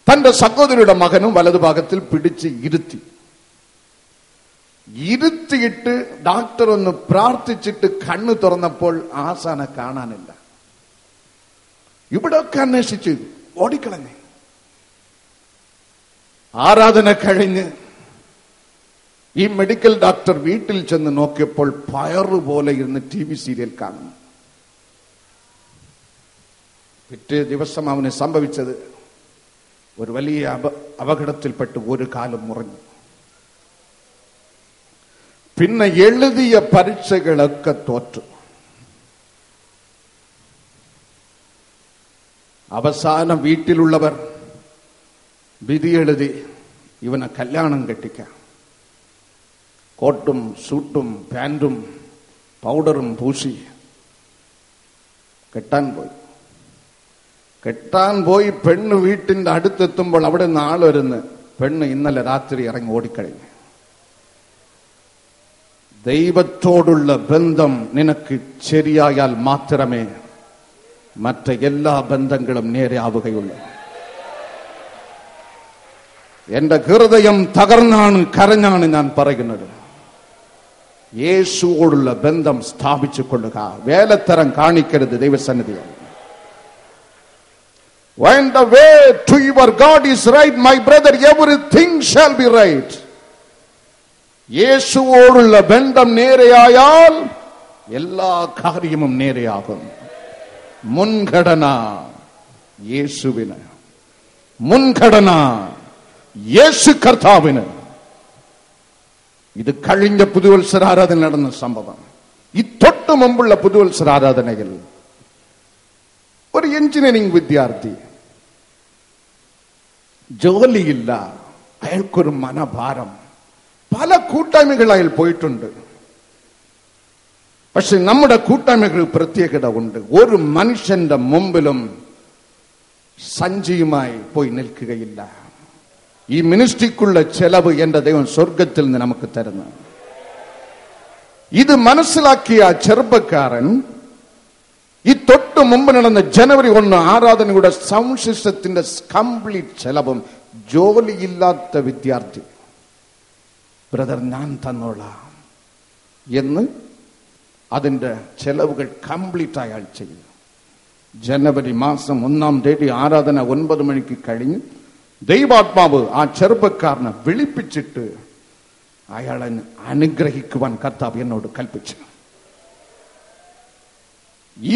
തന്റെ സഹോദരിയുടെ മകനും വലതുഭാഗത്തിൽ പിടിച്ച് ഇരുത്തിയിട്ട് ഡോക്ടർ ഒന്ന് പ്രാർത്ഥിച്ചിട്ട് കണ്ണു തുറന്നപ്പോൾ ആസാനെ കാണാനില്ല. ഇവിടെയൊക്കെ അന്വേഷിച്ചു, ഓടിക്കളഞ്ഞു. ആരാധന കഴിഞ്ഞ് ഈ മെഡിക്കൽ ഡോക്ടർ വീട്ടിൽ ചെന്ന് നോക്കിയപ്പോൾ പയറുപോലെ ഇരുന്ന് TV സീരിയൽ കാണുന്നു. പിറ്റേ ദിവസം അവന് സംഭവിച്ചത് ഒരു വലിയ അപകടത്തിൽപ്പെട്ട് ഒരു കാലം മുറിഞ്ഞു. പിന്നെ എഴുതിയ പരീക്ഷകളൊക്കെ തോറ്റു. അവസാനം വീട്ടിലുള്ളവർ വിധി എഴുതി ഇവനെ കല്യാണം കെട്ടിക്കാം. കോട്ടും സൂട്ടും പാൻറ്റും പൗഡറും പൂശി കെട്ടാൻ പോയി പെണ്ണ് വീട്ടിന്റെ അടുത്തെത്തുമ്പോൾ അവിടെ നിന്ന് ആളൊരുന്ന് പെണ്ണ് ഇന്നലെ രാത്രി ഇറങ്ങി ഓടിക്കഴിഞ്ഞു. ദൈവത്തോടുള്ള ബന്ധം നിനക്ക് ശരിയായാൽ മാത്രമേ മറ്റ് എല്ലാ ബന്ധങ്ങളും നേരെയാവുകയുള്ളൂ. എന്റെ ഹൃദയം തകർന്നാണ് കരഞ്ഞാണ് ഞാൻ പറയുന്നത്. യേശുവോടുള്ള ബന്ധം സ്ഥാപിച്ചു കൊള്ളുക. വേലത്തരം കാണിക്കരുത് ദൈവസന്നിധിയിൽ. When the way to your God is right, my brother, everything shall be right. യേശുവോടുള്ള ബന്ധം നേരെയായാൽ എല്ലാ കാര്യവും നേരെയാകും. മുൻഗണന യേശുവിന്, മുൻഗണന യേശു കർത്താവിന്. ഇത് കഴിഞ്ഞ പുതുവത്സരാരാധന നടന്ന സംഭവം. ഈ തൊട്ട് മുമ്പുള്ള പുതുവത്സരാരാധനയിൽ ഒരു എഞ്ചിനീയറിംഗ് വിദ്യാർത്ഥി, ജോലിയില്ല, അയാൾക്കൊരു മനഭാരം. പല കൂട്ടായ്മകൾ അയാൾ പോയിട്ടുണ്ട്. പക്ഷെ നമ്മുടെ കൂട്ടായ്മകൾ പ്രത്യേകത ഉണ്ട്. ഒരു മനുഷ്യന്റെ മുമ്പിലും സഞ്ചിയുമായി പോയി നിൽക്കുകയില്ല. ഈ മിനിസ്ട്രിക്കുള്ള ചെലവ് എന്റെ ദൈവം സ്വർഗത്തിൽ നിന്ന് നമുക്ക് തരുന്നു. ഇത് മനസ്സിലാക്കിയ ചെറുപ്പക്കാരൻ ഈ തൊട്ട് മുമ്പ് നടന്ന ജനുവരി 1 ആരാധനയുടെ സൗണ്ട് സിസ്റ്റത്തിന്റെ കംപ്ലീറ്റ് ചെലവും ജോലിയില്ലാത്ത വിദ്യാർത്ഥി, ബ്രദർ ഞാൻ തന്നോളാം എന്ന് അതിന്റെ ചെലവുകൾ കംപ്ലീറ്റ് അയാൾ ചെയ്യും. ജനുവരി മാസം 1-ാം തീയതി ആരാധന 9 മണിക്ക് കഴിഞ്ഞ് ദൈവാത്മാവ് ആ ചെറുപ്പക്കാരനെ വിളിപ്പിച്ചിട്ട് അയാളെ അനുഗ്രഹിക്കുവാൻ കർത്താവ് എന്നോട് കൽപ്പിച്ചു.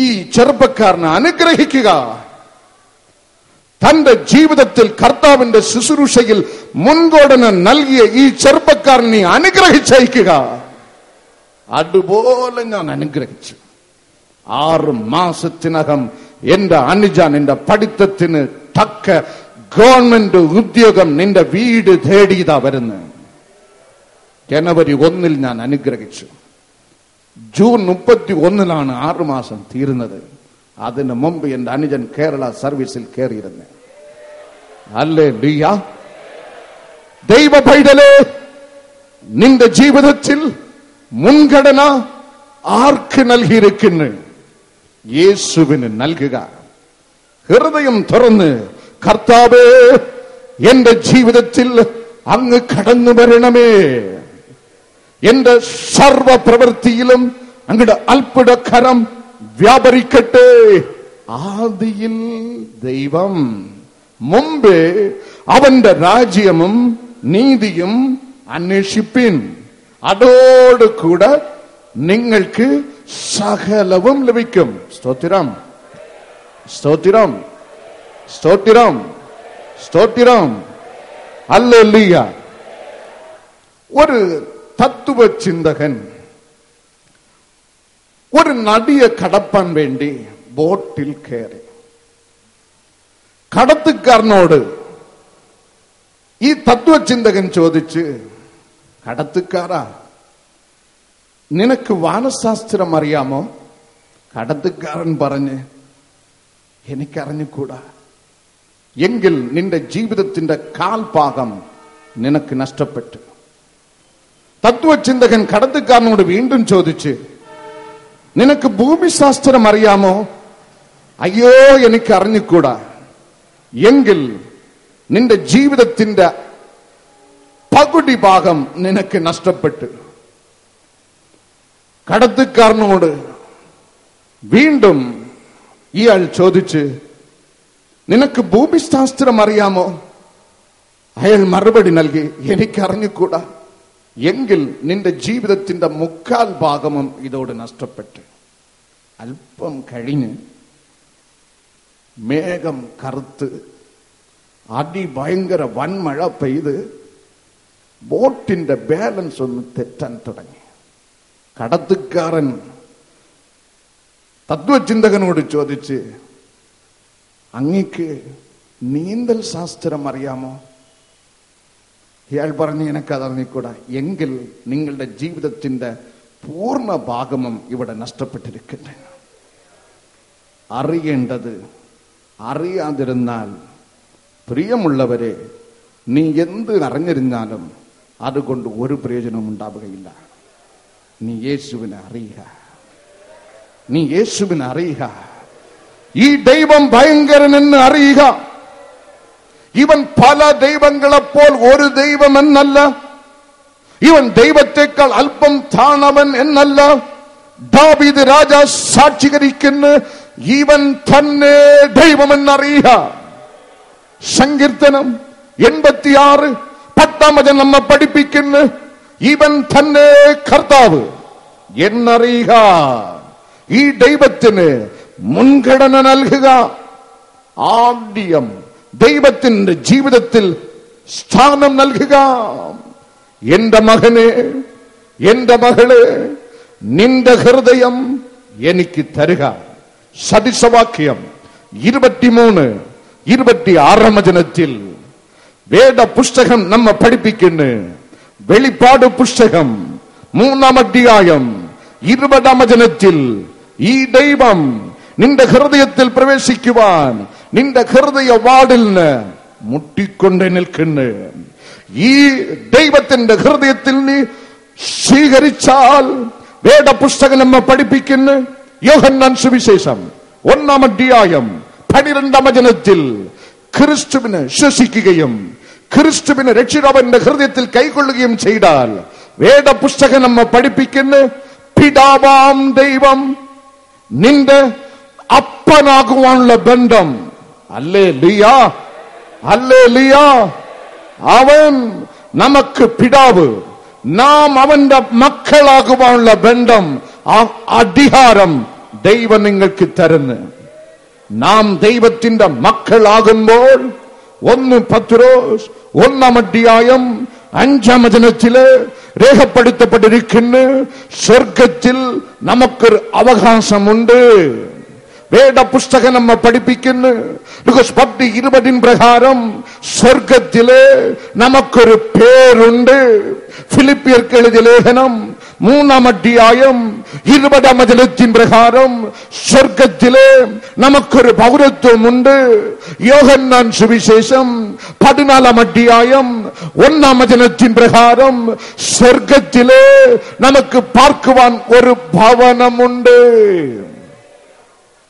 ഈ ചെറുപ്പക്കാരനെ അനുഗ്രഹിക്കുക, തന്റെ ജീവിതത്തിൽ കർത്താവിന്റെ ശുശ്രൂഷയിൽ മുൻഗണന നൽകിയ ഈ ചെറുപ്പക്കാരനെ അനുഗ്രഹിച്ചയക്കുക. അതുപോലെ ഞാൻ അനുഗ്രഹിച്ചു. 6 മാസത്തിനകം എന്റെ അനുജൻ എന്റെ പഠിത്തത്തിന് തക്ക ഗവൺമെന്റ് ഉദ്യോഗം നിന്റെ വീട് തേടിയതാ വരുന്നത്. ജനുവരി 1 ഞാൻ അനുഗ്രഹിച്ചു. ജൂൺ 31 6 മാസം തീരുന്നത്. അതിനു മുമ്പ് എന്റെ അനുജൻ കേരള സർവീസിൽ കയറിയിരുന്നു. ഹല്ലേലൂയ. ദൈവ പൈതലേ, നിന്റെ ജീവിതത്തിൽ മുൻഗണന ആർക്ക് നൽകിയിരിക്കുന്നു? യേശുവിന് നൽകുക. ഹൃദയം തുറന്ന്, കർത്താവേ, എന്റെ ജീവിതത്തിൽ അങ്ങ് കടന്നു വരണമേ. എന്റെ സർവ പ്രവൃത്തിയിലും അങ്ങയുടെ അത്ഭുത കരം വ്യാപരിക്കട്ടെ. ആദിയിൽ ദൈവം, മുമ്പേ അവന്റെ രാജ്യവും നീതിയും അന്വേഷിപ്പിൻ, അതോടുകൂടെ നിങ്ങൾക്ക് സകലവും ലഭിക്കും. സ്തോത്രം, സ്തോത്രം, സ്തോത്രം, സ്തോത്രം. ഹല്ലേലൂയ. ഒരു തത്വചിന്തകൻ ഒരു നദിയെ കടപ്പാൻ വേണ്ടി ബോട്ടിൽ കയറി. കടത്തുകാരനോട് ഈ തത്വചിന്തകൻ ചോദിച്ച്, കടത്തുകാരാ, നിനക്ക് വാനശാസ്ത്രം അറിയാമോ? കടത്തുകാരൻ പറഞ്ഞ്, എനിക്കറിഞ്ഞുകൂടാ. എങ്കിൽ നിന്റെ ജീവിതത്തിന്റെ കാൽഭാഗം നിനക്ക് നഷ്ടപ്പെട്ടു. തത്വചിന്തകൻ കടത്തുകാരനോട് വീണ്ടും ചോദിച്ച്, നിനക്ക് ഭൂമിശാസ്ത്രം അറിയാമോ? അയ്യോ, എനിക്ക് അറിഞ്ഞുകൂടാ. എങ്കിൽ നിന്റെ ജീവിതത്തിന്റെ പകുതി ഭാഗം നിനക്ക് നഷ്ടപ്പെട്ടു. കടത്തുകാരനോട് വീണ്ടും ഇയാൾ ചോദിച്ച്, നിനക്ക് ഭൂമിശാസ്ത്രം അറിയാമോ? അയാൾ മറുപടി നൽകി, എനിക്കറിഞ്ഞുകൂടാ. എങ്കിൽ നിന്റെ ജീവിതത്തിന്റെ 3/4 ഭാഗവും ഇതോട് നഷ്ടപ്പെട്ടു. അല്പം കഴിഞ്ഞ് മേഘം കറുത്ത് അതിഭയങ്കര വൻമഴ പെയ്ത് ബോട്ടിന്റെ ബാലൻസ് ഒന്ന് തെറ്റാൻ തുടങ്ങി. കടത്തുകാരൻ തത്വചിന്തകനോട് ചോദിച്ച്, അങ്ങക്ക് നീന്തൽ ശാസ്ത്രം അറിയാമോ? ഇയാൾ പറഞ്ഞു, എനിക്കതറിഞ്ഞൂടാ. എങ്കിൽ നിങ്ങളുടെ ജീവിതത്തിന്റെ പൂർണ്ണ ഭാഗവും ഇവിടെ നഷ്ടപ്പെട്ടിരിക്കുന്നു. അറിയേണ്ടത്. അറിയാതിരുന്നാൽ പ്രിയമുള്ളവരെ, നീ എന്ത് അറിഞ്ഞിരുന്നാലും അതുകൊണ്ട് ഒരു പ്രയോജനവും ഉണ്ടാവുകയില്ല. നീ യേശുവിനെ അറിയുക. നീ യേശുവിനെ അറിയുക. ഈ ദൈവം ഭയങ്കരനെന്ന് അറിയുക. ഇവൻ പല ദൈവങ്ങളെപ്പോൾ ഒരു ദൈവം എന്നല്ല. ഇവൻ ദൈവത്തെക്കാൾ അല്പം താണവൻ എന്നല്ല. ദാവീദ് രാജ സാക്ഷീകരിക്കുന്നു, ഇവൻ തന്നെ ദൈവമെന്നറിയുക. സങ്കീർത്തനം 86 10 നമ്മെ പഠിപ്പിക്കുന്നു, ഇവൻ തന്നെ കർത്താവ് എന്നറിയുക. ഈ ദൈവത്തിന് മുൻഗണന നൽകുക. ആദ്യം ദൈവത്തിന്റെ ജീവിതത്തിൽ സ്ഥാനം നൽകുക. എന്റെ മകനെ, എന്റെ മകളെ, നിന്റെ ഹൃദയം എനിക്ക് തരുക. സദൃശവാക്യം 23-26 വേദപുസ്തകം നമ്മെ പഠിപ്പിക്കുന്നു. വെളിപ്പാട് പുസ്തകം 3-20 ഈ ദൈവം നിന്റെ ഹൃദയത്തിൽ പ്രവേശിക്കുവാൻ നിന്റെ ഹൃദയ വാതിലിന് മുട്ടിക്കൊണ്ട് നിൽക്കുന്നു. ഈ ദൈവത്തിന്റെ ഹൃദയത്തിൽ നീ സ്വീകരിച്ചാൽ വേദപുസ്തകം നമ്മെ പഠിപ്പിക്കുന്നു. യോഹന്നാൻ സുവിശേഷം 1-12 ക്രിസ്തുവിനെ വിശ്വസിക്കുകയും ക്രിസ്തുവിനെ രക്ഷിതാവിന്റെ ഹൃദയത്തിൽ കൈക്കൊള്ളുകയും ചെയ്താൽ വേദപുസ്തകം നമ്മെ പഠിപ്പിക്കുന്നു, പിതാവാം ദൈവം നിന്റെ അപ്പനാകുവാനുള്ള ബന്ധം. Hallelujah, hallelujah. അവൻ നമുക്ക് പിതാവ്, നാം അവന്റെ മക്കളാകുവാനുള്ള ബന്ധം, ആ അധികാരം ദൈവം നിങ്ങൾക്ക് തരുന്നു. നാം ദൈവത്തിന്റെ മക്കളാകുമ്പോൾ 1 പത്രോസ് 1-5 രേഖപ്പെടുത്തപ്പെട്ടിരിക്കുന്നു, സ്വർഗത്തിൽ നമുക്കൊരു അവകാശമുണ്ട്. വേദപുസ്തകം നമ്മെ പഠിപ്പിക്കുന്നു. 10:20 പ്രകാരം സ്വർഗത്തില് നമുക്കൊരു പേരുണ്ട്. ഫിലിപ്പിയർക്ക് എഴുതിയ ലേഖനം 3-20 പ്രകാരം സ്വർഗത്തില് നമുക്കൊരു പൗരത്വമുണ്ട്. യോഹന്നാൻ സുവിശേഷം 14-1 പ്രകാരം സ്വർഗത്തില് നമുക്ക് പാർക്കുവാൻ ഒരു ഭവനമുണ്ട്.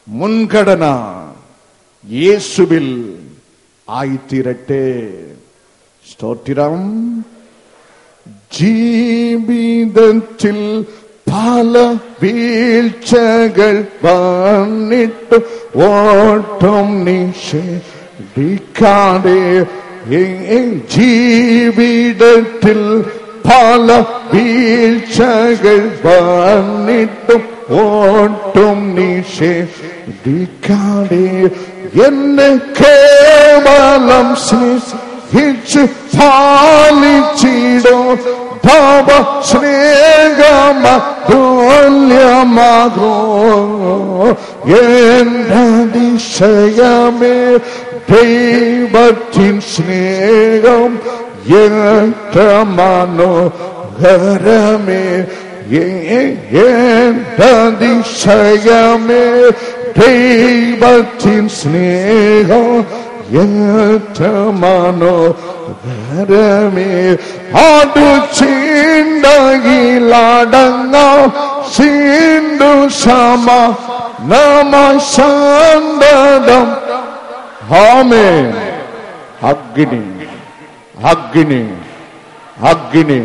മുൻഗണന യേശുവിൽ ആയിത്തീരട്ടെ. സ്തോത്രം. ജീവിതത്തിൽ പല വീഴ്ചകൾ വന്നിട്ട് ഓട്ടം നിഷേധിക്കാതെ, ജീവിതത്തിൽ പല വീഴ്ചകൾ വന്നിട്ടും ഓട്ടം നിഷേധിക്കാതെ, എന്നെ കേവലം സ്നേഹിച്ച് പാലിച്ചിടോ ഭാവ സ്നേഹമൂല്യമാകോ. എന്റെ അതിശയമേ ദൈവത്തിൻ സ്നേഹം എത്ര മനോഹരമേ. എന്റെ അതിശയമേ ദൈവത്തിൻ സ്നേഹം എത്ര മനോഹരമേ. ആടു ചീണ്ടയിലടങ്ങാം സിന്ധു സമ നമശാന്തം. ആമേൻ. അഗ്നി, അഗ്നി, അഗ്നി,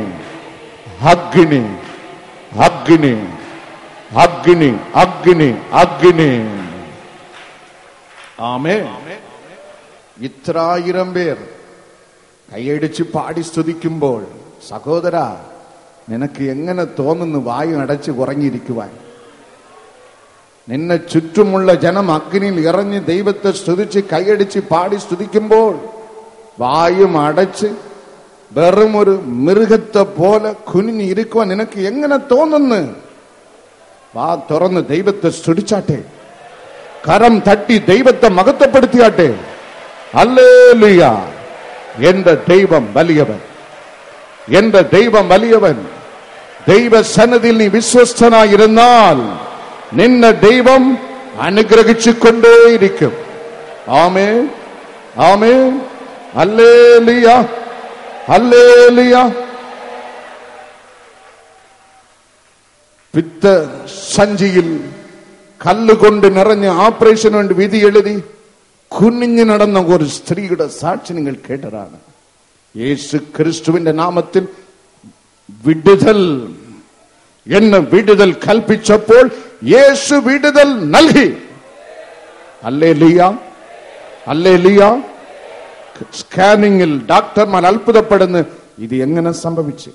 അഗ്നി, അഗ്നി, അഗ്നി, അഗ്നി, അഗ്നി. ആമേൻ. ഇത്രായിരം പേർ കൈയടിച്ച് പാടി സ്തുതിക്കുമ്പോൾ സഹോദര, നിനക്ക് എങ്ങനെ തോന്നുന്നു വായു അടച്ച് ഉറങ്ങിയിരിക്കുവാൻ? നിന്നെ ചുറ്റുമുള്ള ജനം അഗ്നിയിൽ ഇറങ്ങി ദൈവത്തെ സ്തുതിച്ച് കൈയടിച്ച് പാടി സ്തുതിക്കുമ്പോൾ വായും അടച്ച് വെറും ഒരു മൃഗത്തെ പോലെ കുനിഞ്ഞിരിക്കുവാൻ നിനക്ക് എങ്ങനെ തോന്നുന്നു? വാ തുറന്ന് ദൈവത്തെ സ്തുതിച്ചാട്ടെ, കരം തട്ടി ദൈവത്തെ മഹത്വപ്പെടുത്തിയാട്ടെ. ഹല്ലേലൂയ. എന്റെ ദൈവം വലിയവൻ, എന്റെ ദൈവം വലിയവൻ. ദൈവസന്നിധിയിൽ നീ വിശ്വസ്തനായിരുന്നാൽ നിന്നെ ദൈവം അനുഗ്രഹിച്ചു കൊണ്ടേയിരിക്കും. ആമേൻ, ആമേൻ, ഹല്ലേലൂയ, ഹല്ലേലൂയ. പിത്ത സഞ്ചിയിൽ കല്ലുകൊണ്ട് നിറഞ്ഞ ഓപ്പറേഷന് വേണ്ടി വിധി എഴുതി കുനിഞ്ഞു നടന്ന ഒരു സ്ത്രീയുടെ സാക്ഷി നിങ്ങൾ കേട്ടതാണ്. യേശു ക്രിസ്തുവിന്റെ നാമത്തിൽ വിടുതൽ എന്ന് വിടുതൽ കൽപ്പിച്ചപ്പോൾ യേശു വിടുതൽ നൽകി. Hallelujah, hallelujah. സ്കാനിങ്ങിൽ ഡോക്ടർമാർ അത്ഭുതപ്പെടുന്നു, ഇത് എങ്ങനെ സംഭവിച്ചു?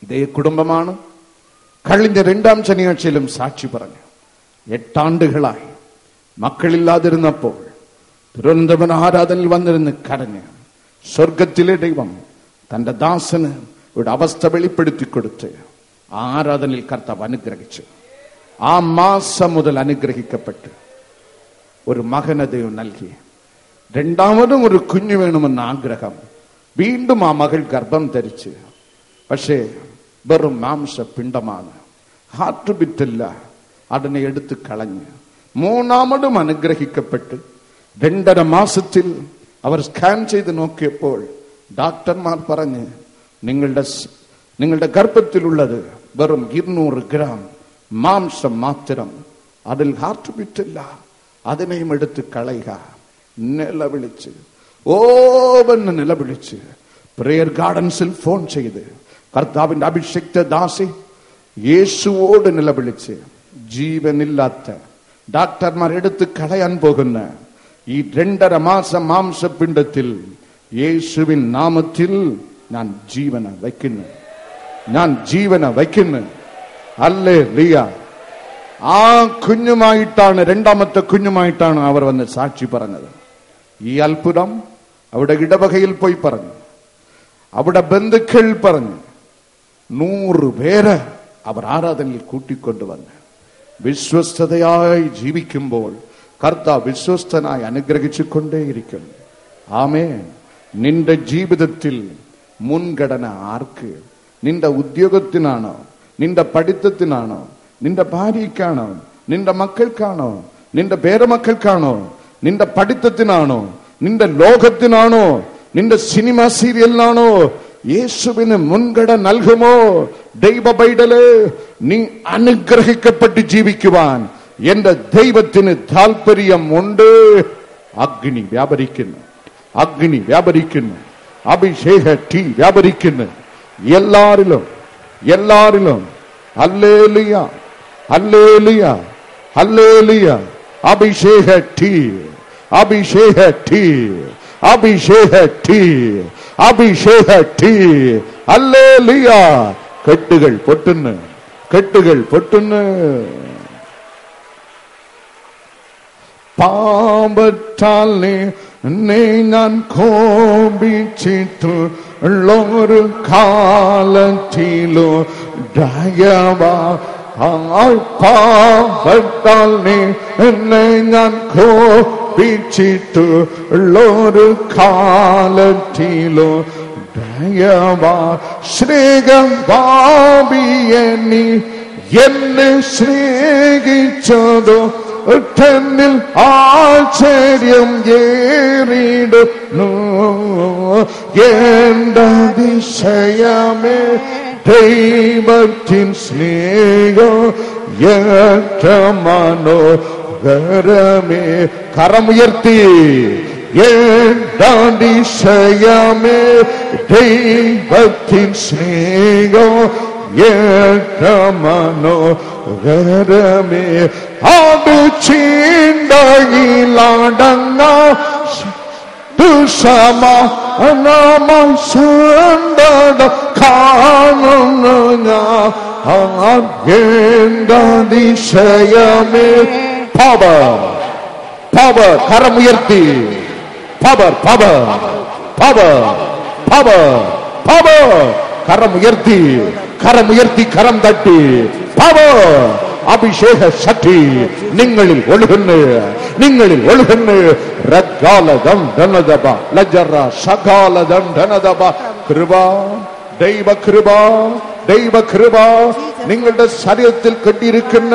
ഇതേ കുടുംബമാണ് കഴിഞ്ഞ 2-ാം ശനിയാഴ്ചയിലും സാക്ഷി പറഞ്ഞു. 8 ആണ്ടുകളായി മക്കളില്ലാതിരുന്നപ്പോൾ തിരുവനന്തപുരം ആരാധനയിൽ വന്നിരുന്ന് കരഞ്ഞ് സ്വർഗത്തിലെ ദൈവം തന്റെ ദാസന് ഒരു അവസ്ഥ വെളിപ്പെടുത്തി കൊടുത്ത് ആരാധനയിൽ കർത്താവ് അനുഗ്രഹിച്ചു. ആ മാസം മുതൽ അനുഗ്രഹിക്കപ്പെട്ട് ഒരു മകനെ ദൈവം നൽകി. 2ാമതും ഒരു കുഞ്ഞു വേണമെന്ന ആഗ്രഹം. വീണ്ടും ആ മകൾ ഗർഭം ധരിച്ച്, പക്ഷേ വെറും മാംസപിണ്ഡമാണ്, ഹാർട്ട് ബിറ്റില്ല, അതിനെ എടുത്ത് കളഞ്ഞ് 3ാമതും അനുഗ്രഹിക്കപ്പെട്ട് 2.5 മാസത്തിൽ അവർ സ്കാൻ ചെയ്ത് നോക്കിയപ്പോൾ ഡോക്ടർമാർ പറഞ്ഞ് നിങ്ങളുടെ ഗർഭത്തിലുള്ളത് വെറും 200 ഗ്രാം മാംസം മാത്രം, അതിൽ ഹാർട്ട് ബിറ്റില്ല, അതിനെയും എടുത്ത് കളയുക. നിലവിളിച്ച് ഓവന്ന് നിലവിളിച്ച് പ്രേയർ ഗാർഡൻസിൽ ഫോൺ ചെയ്ത് കർത്താവിന്റെ അഭിഷിക്ത ദാസി യേശുവോട് നിലവിളിച്ച് ജീവനില്ലാത്ത ഡോക്ടർമാർ എടുത്ത് കളയാൻ പോകുന്ന ഈ 2.5 മാസം മാംസപിണ്ഡത്തിൽ യേശുവിൻ നാമത്തിൽ ഞാൻ ജീവന വയ്ക്കുന്നു, ഞാൻ ജീവന വയ്ക്കുന്നു. ഹല്ലേലൂയ. ആ കുഞ്ഞുമായിട്ടാണ്, 2ാമത്തെ കുഞ്ഞുമായിട്ടാണ് അവർ വന്ന് സാക്ഷി പറഞ്ഞത്. ഈ അത്ഭുതം അവിടെ ഇടവകയിൽ പോയി പറഞ്ഞു, അവിടെ ബന്ധുക്കൾ പറഞ്ഞു, 100 പേര് അവർ ആരാധനയിൽ കൂട്ടിക്കൊണ്ടുവന്ന് വിശ്വസ്തതയായി ജീവിക്കുമ്പോൾ കർത്താവ് വിശ്വസ്തനായി അനുഗ്രഹിച്ചു കൊണ്ടേയിരിക്കും. ആമേൻ. നിന്റെ ജീവിതത്തിൽ മുൻഗണന ആർക്ക്? നിന്റെ ഉദ്യോഗത്തിനാണോ? നിന്റെ പഠിത്തത്തിനാണോ? നിന്റെ ഭാര്യയ്ക്കാണോ? നിന്റെ മക്കൾക്കാണോ? നിന്റെ പേരമക്കൾക്കാണോ? നിന്റെ പഠിത്തത്തിനാണോ? നിന്റെ ലോകത്തിനാണോ? നിന്റെ സിനിമ സീരിയലിനാണോ? യേശുവിന് മുൻഗണന നൽകുമോ? ദൈവ പൈതലേ, നീ അനുഗ്രഹിക്കപ്പെട്ട് ജീവിക്കുവാൻ എന്റെ ദൈവത്തിന് താല്പര്യം ഉണ്ട്. അഗ്നി വ്യാപരിക്കുന്നു, അഗ്നി വ്യാപരിക്കുന്നു, അഭിഷേക തീ വ്യാപരിക്കുന്നു എല്ലാരിലും, എല്ലാരിലും. ഹല്ലേലൂയ, ഹല്ലേലൂയ, ഹല്ലേലൂയ. അഭിഷേക തീ, അഭിഷേക തീ, അഭിഷേക തീ, അഭിഷേക തീ. ഹല്ലേലൂയ. കെട്ടുകൾ പൊട്ടുന്നു, കെട്ടുകൾ പൊട്ടുന്നു. പാപത്താൽ നീ ഞാൻ കോപിച്ചിട്ടു ഉള്ളൊരു കാലത്തിലോ ദയവാ പാപത്താൽ നീ എന്നെ ഞാൻ കോപിച്ചിട്ടു ഉള്ളൊരു കാലത്തിലോ ദയവാ സ്നേഹം ഭാവിയെ നീ എന്നെ സ്നേഹിച്ചതോ തന്നിൽ ആശ്ചര്യം ഏറിടുന്നു. എന്തതിശയമേ ദൈവത്തിൻ സ്നേഹം മനോഹരമേ. കരമുയർത്തി എന്തതിശയമേ ദൈവത്തിൻ സ്നേഹം മനോഹരമേ. അത് ചീണ്ടയിലടങ്ങ ദുഷമാനമ കാണുന്നു ഞാൻ എന്തതിശയമേ. Power, power. കരമുയർത്തി power, power, power, power, power. കരമുയർത്തി, കരമുയർത്തി, കരം തട്ടി. പവർ, അഭിഷേക ശക്തി നിങ്ങളിൽ ഒഴുകുന്നു, നിങ്ങളിൽ ഒഴുകുന്നു. രഗാലദം ധനദബ ലജറ സകാലദം ധനദബ. കൃപ, ദൈവ കൃപ, ദൈവ കൃപ നിങ്ങളുടെ ശരീരത്തിൽ കെട്ടിയിരിക്കുന്ന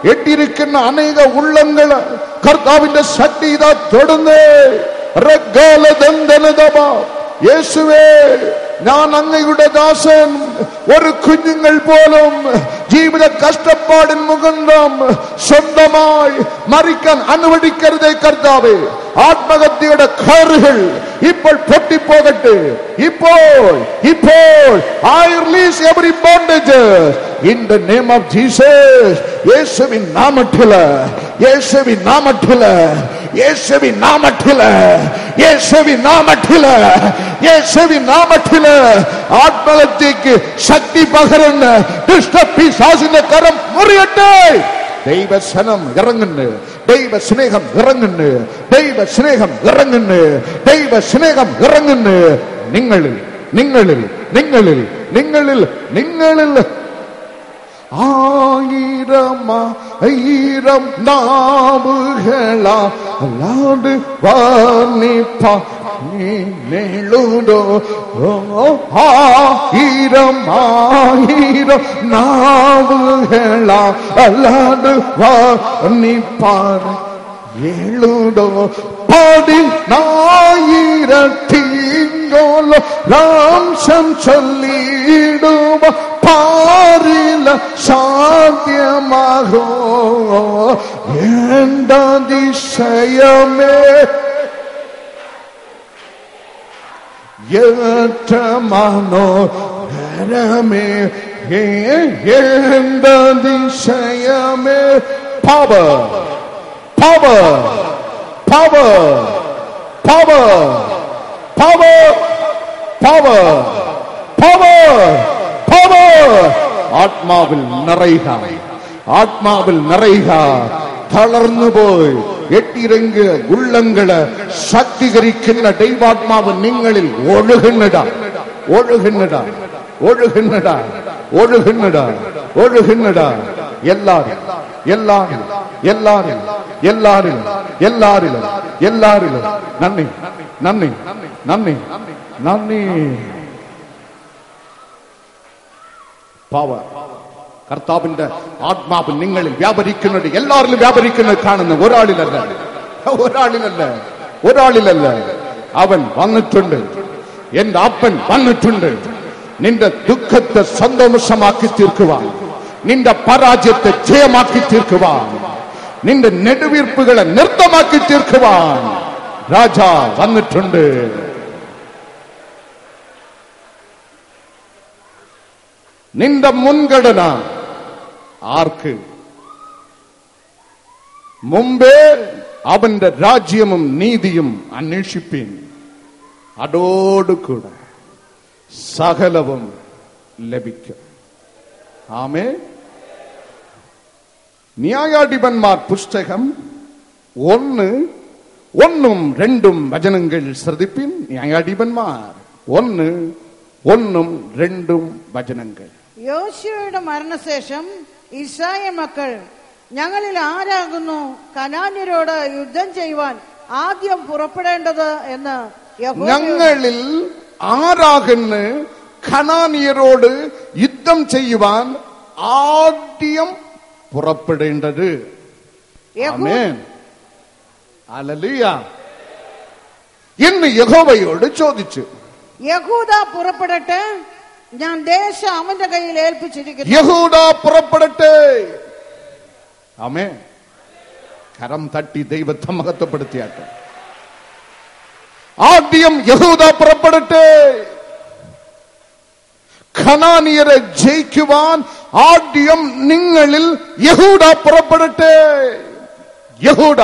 എട്ടിരിക്കുന്ന അനേക ഉള്ളങ്ങള് കർത്താവിന്റെ ശക്തി ഇതാ തൊടുന്നേ. യേശുവേ, ഞാൻ അങ്ങയുടെ ദാസൻ. ഒരു കുഞ്ഞുങ്ങൾ പോലും ജീവിത കഷ്ടപ്പാടിൻ മുഖം സ്വന്തമായി മരിക്കാൻ അനുവദിക്കരുതേ കർത്താവേ. ആത്മഹത്യയുടെ കയറുകൾ ഇപ്പോൾ പൊട്ടിപ്പോകട്ടെ. ഇപ്പോൾ I release every bondage in the name of Jesus. യേശുവിൻ നാമത്തില്, യേശുവിൻ നാമത്തില്, യേശുവിൻ നാമത്തില്, യേശുവിൻ നാമത്തില്, യേശുവിൻ നാമത്തില് ആത്മഹത്യക്ക് ശക്തി പകരുന്ന ദുഷ്ടപിശാചിന്റെ കരം മുറിയട്ടെ. ദൈവസ്നേഹം ഇറങ്ങുന്നു, ദൈവസ്നേഹം ഇറങ്ങുന്നു, ദൈവസ്നേഹം ഇറങ്ങുന്നു, ദൈവസ്നേഹം ഇറങ്ങുന്നു. നിങ്ങളിൽ നിങ്ങളിൽ നിങ്ങളിൽ നിങ്ങളിൽ നിങ്ങളിൽ ആയിരം ആയിരം നാവുകളാ അല്ലാതെ വർണ്ണിപ്പോ. ആയിരം ആയിരം നാവുകളാ അല്ലാതെ വർണ്ണിപ്പാൻ ഏഴുടോ. പതിനായിരത്തിങ്കോലോ രാംശം ചൊല്ലിടുമോ പാരില സാധ്യമാകോ. എന്തതിശയമേ മനോഹരമേ, എന്തതിശയമേ. Power, power, power, power, power, power, power, power. ആത്മാവിൽ നിറയുക, ആത്മാവിൽ നിറയുക. തളർന്നുപോയി എട്ടിരങ്ക് ഉള്ളങ്ങള് ശക്തീകരിക്കുന്ന ദൈവാത്മാവ് നിങ്ങളിൽ ഒഴുകുന്നിട, ഒഴുകുന്നിട, ഒഴുകുന്നിട, ഒഴുകുന്നിട, ഒഴുകുന്നിട. എല്ലാരും എല്ലാരും എല്ലാരും എല്ലാരിലും എല്ലാരിലും എല്ലാരിലും നന്ദി നന്ദി നന്ദി നന്ദി. പവർ, കർത്താവിന്റെ ആത്മാവ് നിങ്ങളിൽ വ്യാപരിക്കുന്നത്, എല്ലാവരിലും വ്യാപരിക്കുന്നത് കാണുന്നു. ഒരാളിലല്ല, ഒരാളിലല്ല, ഒരാളിലല്ല. അവൻ വന്നിട്ടുണ്ട്, എന്റെ അപ്പൻ വന്നിട്ടുണ്ട്. നിന്റെ ദുഃഖത്തെ സന്തോഷമാക്കി തീർക്കുവാൻ, നിന്റെ പരാജയത്തെ ജയമാക്കി തീർക്കുവാൻ, നിന്റെ നെടുവീർപ്പുകളെ നൃത്തമാക്കി തീർക്കുവാൻ രാജാ വന്നിട്ടുണ്ട്. നിന്റെ മുൻഗണന ആർക്ക്? മുമ്പേ അവന്റെ രാജ്യവും നീതിയും അന്വേഷിപ്പീൻ, അതോടുകൂടെ സകലവും ലഭിക്കും. ആമേൻ. ന്യായാധിപന്മാർ പുസ്തകം 1:1-2 വചനങ്ങൾ ശ്രദ്ധിപ്പിൻ. ന്യായാധിപന്മാർ 1:1-2 വചനങ്ങൾ. യോശുവയുടെ മരണശേഷം ഇസ്രായേൽ മക്കൾ, ഞങ്ങളിൽ ആരാകുന്നു കനാന്യരോട് യുദ്ധം ചെയ്യുവാൻ ആദ്യം പുറപ്പെടേണ്ടത് എന്ന് ഞങ്ങളിൽ ആരാകുന്നു കനാന്യരോട് യുദ്ധം ചെയ്യുവാൻ ആദ്യം പുറപ്പെടേണ്ടത്? ആമേൻ. ഹല്ലേലൂയ. എന്ന് യഹോവയോട് ചോദിച്ചു. യഹൂദ പുറപ്പെടട്ടെ, ഞാൻ ദേശം അവന്റെ കയ്യിൽ ഏൽപ്പിച്ചിരിക്കുന്നു. യഹൂദ പുറപ്പെടട്ടെ. ആമേൻ. കരം തട്ടി ദൈവത്തെ മഹത്വപ്പെടുത്തിയാട്ടെ. ആദ്യം യഹൂദ പുറപ്പെടട്ടെ. ഖനാനിയരെ ജയിക്കുവാൻ ആദ്യം നിങ്ങളിൽ യഹൂദ പുറപ്പെടട്ടെ. യഹൂദ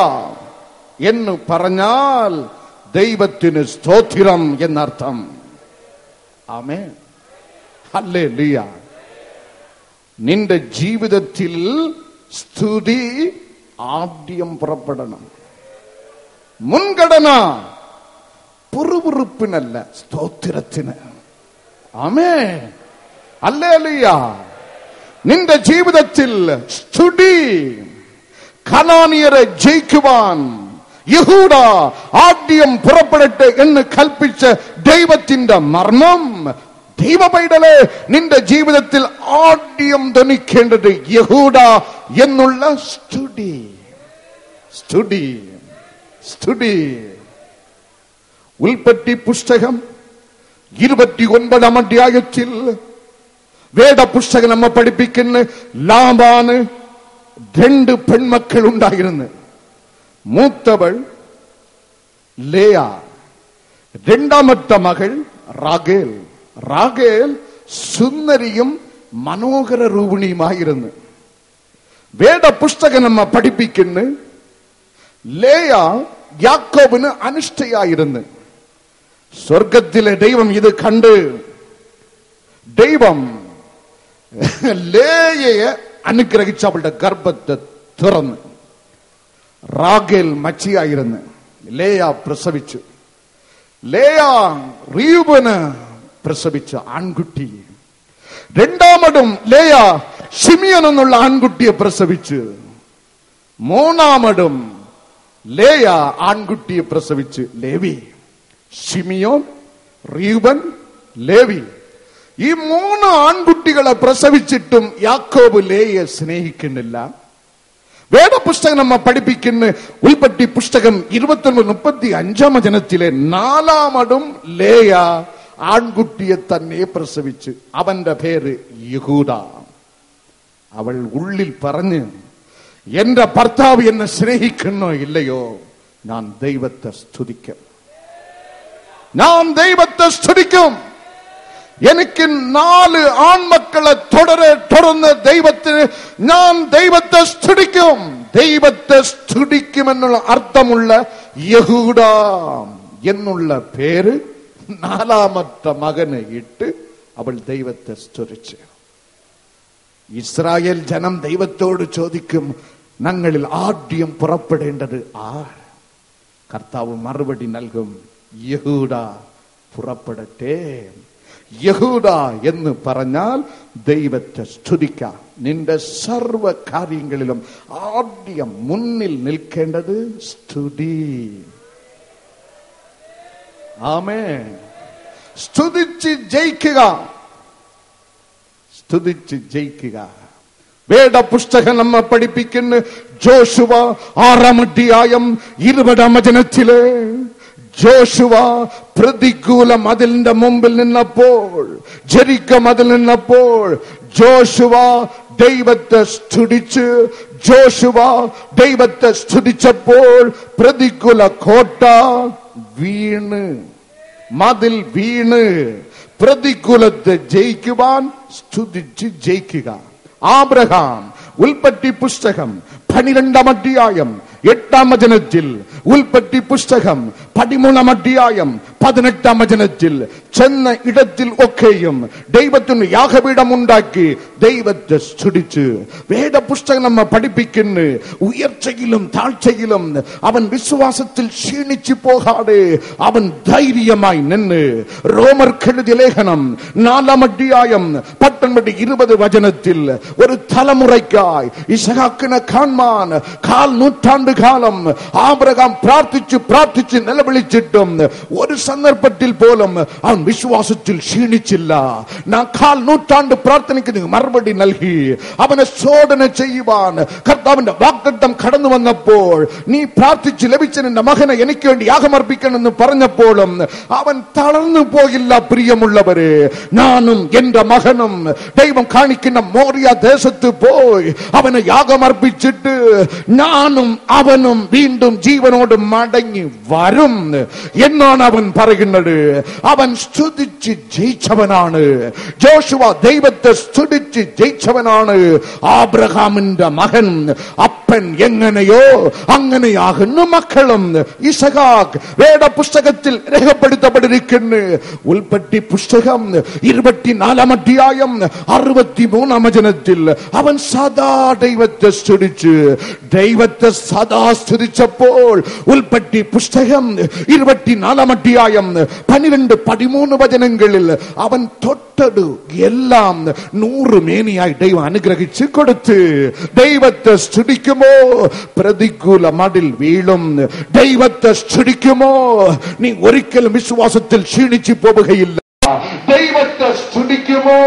എന്ന് പറഞ്ഞാൽ ദൈവത്തിന് സ്തോത്രം എന്നർത്ഥം. ആമേൻ. ഹല്ലേലൂയ. നിന്റെ ജീവിതത്തിൽ സ്തുതി ആദ്യം പുറപ്പെടണം. മുൻഗണന പുറുപുറുപ്പിനല്ല, സ്തോത്രത്തിന്. ആമേൻ. ഹല്ലേലൂയ. നിന്റെ ജീവിതത്തിൽ സ്തുതി. ഖനാനിയരെ ജയിക്കുവാൻ യഹൂദ ആദ്യം പുറപ്പെടട്ടെ എന്ന് കൽപ്പിച്ച ദൈവത്തിന്റെ മർമ്മം, ദൈവപൈതലേ, നിന്റെ ജീവിതത്തിൽ ആദ്യം ആദ്യം ധനിക്കേണ്ടത് യഹൂദ എന്നുള്ള സ്തുതി. സ്തുതി, സ്തുതി. ഉൽപ്പത്തി പുസ്തകം 29 അധ്യായത്തിൽ വേദപുസ്തകം നമ്മെ പഠിപ്പിക്കുന്ന ലാബാന് 2 പെൺമക്കൾ ഉണ്ടായിരുന്നു. മൂത്തവൾ ലേയ, രണ്ടാമത്തെ മകൾ റാഗേൽ. റാഗേൽ സുന്ദരിയും മനോഹര രൂപിണിയുമായിരുന്നു. വേദപുസ്തകം നമ്മെ പഠിപ്പിക്കുന്ന ലേയ യാക്കോബിന് അനിഷ്ടയായിരുന്നു. സ്വർഗത്തിലെ ദൈവം ഇത് കണ്ട് ദൈവം ലേയയെ അനുഗ്രഹിച്ച് അവളുടെ ഗർഭത്തെ തുറന്ന്. റാഗേൽ മച്ചിയായിരുന്നു. ലേയ പ്രസവിച്ചു. ലേയ റീബന് പ്രസവിച്ച ആൺകുട്ടി. രണ്ടാമതും ലേയ ശിമിയോൻ എന്നുള്ള ആൺകുട്ടിയെ പ്രസവിച്ചു. മൂന്നാമതും ലേയ ആൺകുട്ടിയെ പ്രസവിച്ച് ലേവി. ശിമിയോൻ, റീബൻ, ലേവി. ഈ 3 ആൺകുട്ടികളെ പ്രസവിച്ചിട്ടും യാക്കോബ് ലേയെ സ്നേഹിക്കുന്നില്ല. വേദപുസ്തകം നമ്മെ പഠിപ്പിക്കുന്ന ഉൽപ്പത്തി പുസ്തകം 29:35 വചനത്തിലെ 4-മതും ലേയ ആൺകുട്ടിയെ തന്നെ പ്രസവിച്ച്. അവന്റെ പേര് യഹൂദ. അവൾ ഉള്ളിൽ പറഞ്ഞ്, എന്റെ ഭർത്താവ് എന്നെ സ്നേഹിക്കുന്നോ ഇല്ലയോ, ഞാൻ ദൈവത്തെ സ്തുതിക്കും. ഞാൻ ദൈവത്തെ സ്തുതിക്കും. എനിക്ക് 4 ആൺമക്കളെ തുടർന്ന് ദൈവത്തിന് ഞാൻ ദൈവത്തെ സ്തുതിക്കും. ദൈവത്തെ സ്തുതിക്കുമെന്നുള്ള അർത്ഥമുള്ള യഹൂദ എന്നുള്ള പേര് 4-മത്തെ മകന് ഇട്ട് അവൾ ദൈവത്തെ സ്തുതിച്ചു. ഇസ്രായേൽ ജനം ദൈവത്തോട് ചോദിക്കും, ഞങ്ങളിൽ ആദ്യം പുറപ്പെടേണ്ടത് ആർ? കർത്താവ് മറുപടി നൽകും, യഹൂദ പുറപ്പെടട്ടെ. യഹൂദ എന്ന് പറഞ്ഞാൽ ദൈവത്തെ സ്തുതിക്കാം. നിന്റെ സർവ കാര്യങ്ങളിലും ആദ്യം മുന്നിൽ നിൽക്കേണ്ടത് സ്തുതി. ആമേൻ. സ്തുതിച്ച് ജയിക്കുക. സ്തുതിച്ച് ജയിക്കുക. വേദപുസ്തകം നമ്മെ പഠിപ്പിക്കുന്ന ജോഷുവ 6-ാം അധ്യായം 20-ാം വചനത്തിലെ ജോഷുവ പ്രതികൂല മതിലിന്റെ മുമ്പിൽ നിന്നപ്പോൾ, ജെറിക്കോ മതിൽ നിന്നപ്പോൾ ജോഷുവ ദൈവത്തെ സ്തുതിച്ച്. ജോഷുവ ദൈവത്തെ സ്തുതിച്ചപ്പോൾ പ്രതികൂല കോട്ട വീണ്, മതിൽ വീണ്. പ്രതികൂലത്തെ ജയിക്കുവാൻ സ്തുതിച്ച് ജയിക്കുക. ആബ്രഹാം ഉൽപ്പത്തി പുസ്തകം 12-ാം അധ്യായം 8-ാം വചനത്തിൽ, ഉൽപ്പത്തി പുസ്തകം 13-ാം അധ്യായം 18-ാം വചനത്തിൽ ചെന്ന ഇടത്തിൽ ഒക്കെയും ദൈവത്തിന് യാഗപീഠം ഉണ്ടാക്കി ദൈവത്തെ സ്തുതിച്ച്. വേദപുസ്തകം നമ്മെ പഠിപ്പിക്കുന്നു, ഉയർച്ചയിലും താഴ്ചയിലും അവൻ വിശ്വാസത്തിൽ ക്ഷീണിച്ചു പോകാതെ അവൻ ധൈര്യമായി നിന്ന്. റോമർക്കെഴുതിയ ലേഖനം 4-ാം അധ്യായം 19-20 വചനത്തിൽ ഒരു തലമുറയ്ക്കായി ഇസ്ഹാക്കിനെ കാണാൻ 1/4 നൂറ്റാണ്ട് കാലം ആബ്രഹാം പ്രാർത്ഥിച്ച് നിലവിളിച്ചിട്ടും ഒരു സന്ദർഭത്തിൽ പോലും അവൻ വിശ്വാസത്തിൽ ക്ഷീണിച്ചില്ല. 1/4 നൂറ്റാണ്ട് പ്രാർത്ഥനയ്ക്ക് മറുപടി നൽകി. അവനെ ശോധന ചെയ്യുവാൻ കർത്താവിന്റെ വാഗ്ദത്തം കടന്നു വന്നപ്പോൾ, നീ പ്രാർത്ഥിച്ച് ലഭിച്ച നിന്റെ മകനെ എനിക്ക് വേണ്ടി യാഗമർപ്പിക്കണമെന്ന് പറഞ്ഞപ്പോഴും അവൻ തളർന്നു പോയില്ല. പ്രിയമുള്ളവരെ, ഞാനും എന്റെ മകനും ദൈവം കാണിക്കുന്ന മോറിയ ദേശത്ത് പോയി അവനെ യാഗമർപ്പിച്ചിട്ട് ഞാനും അവനും വീണ്ടും ജീവനോട് മടങ്ങി വരും എന്നാണ് അവൻ പറയുന്നത്. അവൻ സ്തുതിച്ച് ജയിച്ചവനാണ്. ജോഷുവ ദൈവത്തെ സ്തുതിച്ച് ജയിച്ചവനാണ്. ആബ്രഹാമിന്റെ മകൻ അപ്പൻ എങ്ങനെയോ അങ്ങനെയാകുന്നു മക്കളും. ഇസഹാക്ക് വേദപുസ്തകത്തിൽ രേഖപ്പെടുത്തപ്പെട്ടിരിക്കുന്നു. ഉൽപ്പത്തി പുസ്തകം 24-ാം അധ്യായം 63-ാം വചനത്തിൽ അവൻ സദാ ദൈവത്തെ സ്തുതിച്ച്. ദൈവത്തെ സദാ സ്തുതിച്ചപ്പോൾ ഉൽപ്പത്തി പുസ്തകം 24-ാം അധ്യായം 12-13 വചനങ്ങളിൽ അവൻ തൊട്ടത് എല്ലാം 100 മേനിയായി ദൈവം അനുഗ്രഹിച്ച് കൊടുത്ത്. ദൈവത്തെ സ്തുതിക്കുമോ പ്രതികൂല മതിൽ വീഴും. ദൈവത്തെ സ്തുതിക്കുമോ നീ ഒരിക്കലും വിശ്വാസത്തിൽ ക്ഷീണിച്ചു പോവുകയില്ല. ദൈവത്തെ സ്തുതിക്കുമോ,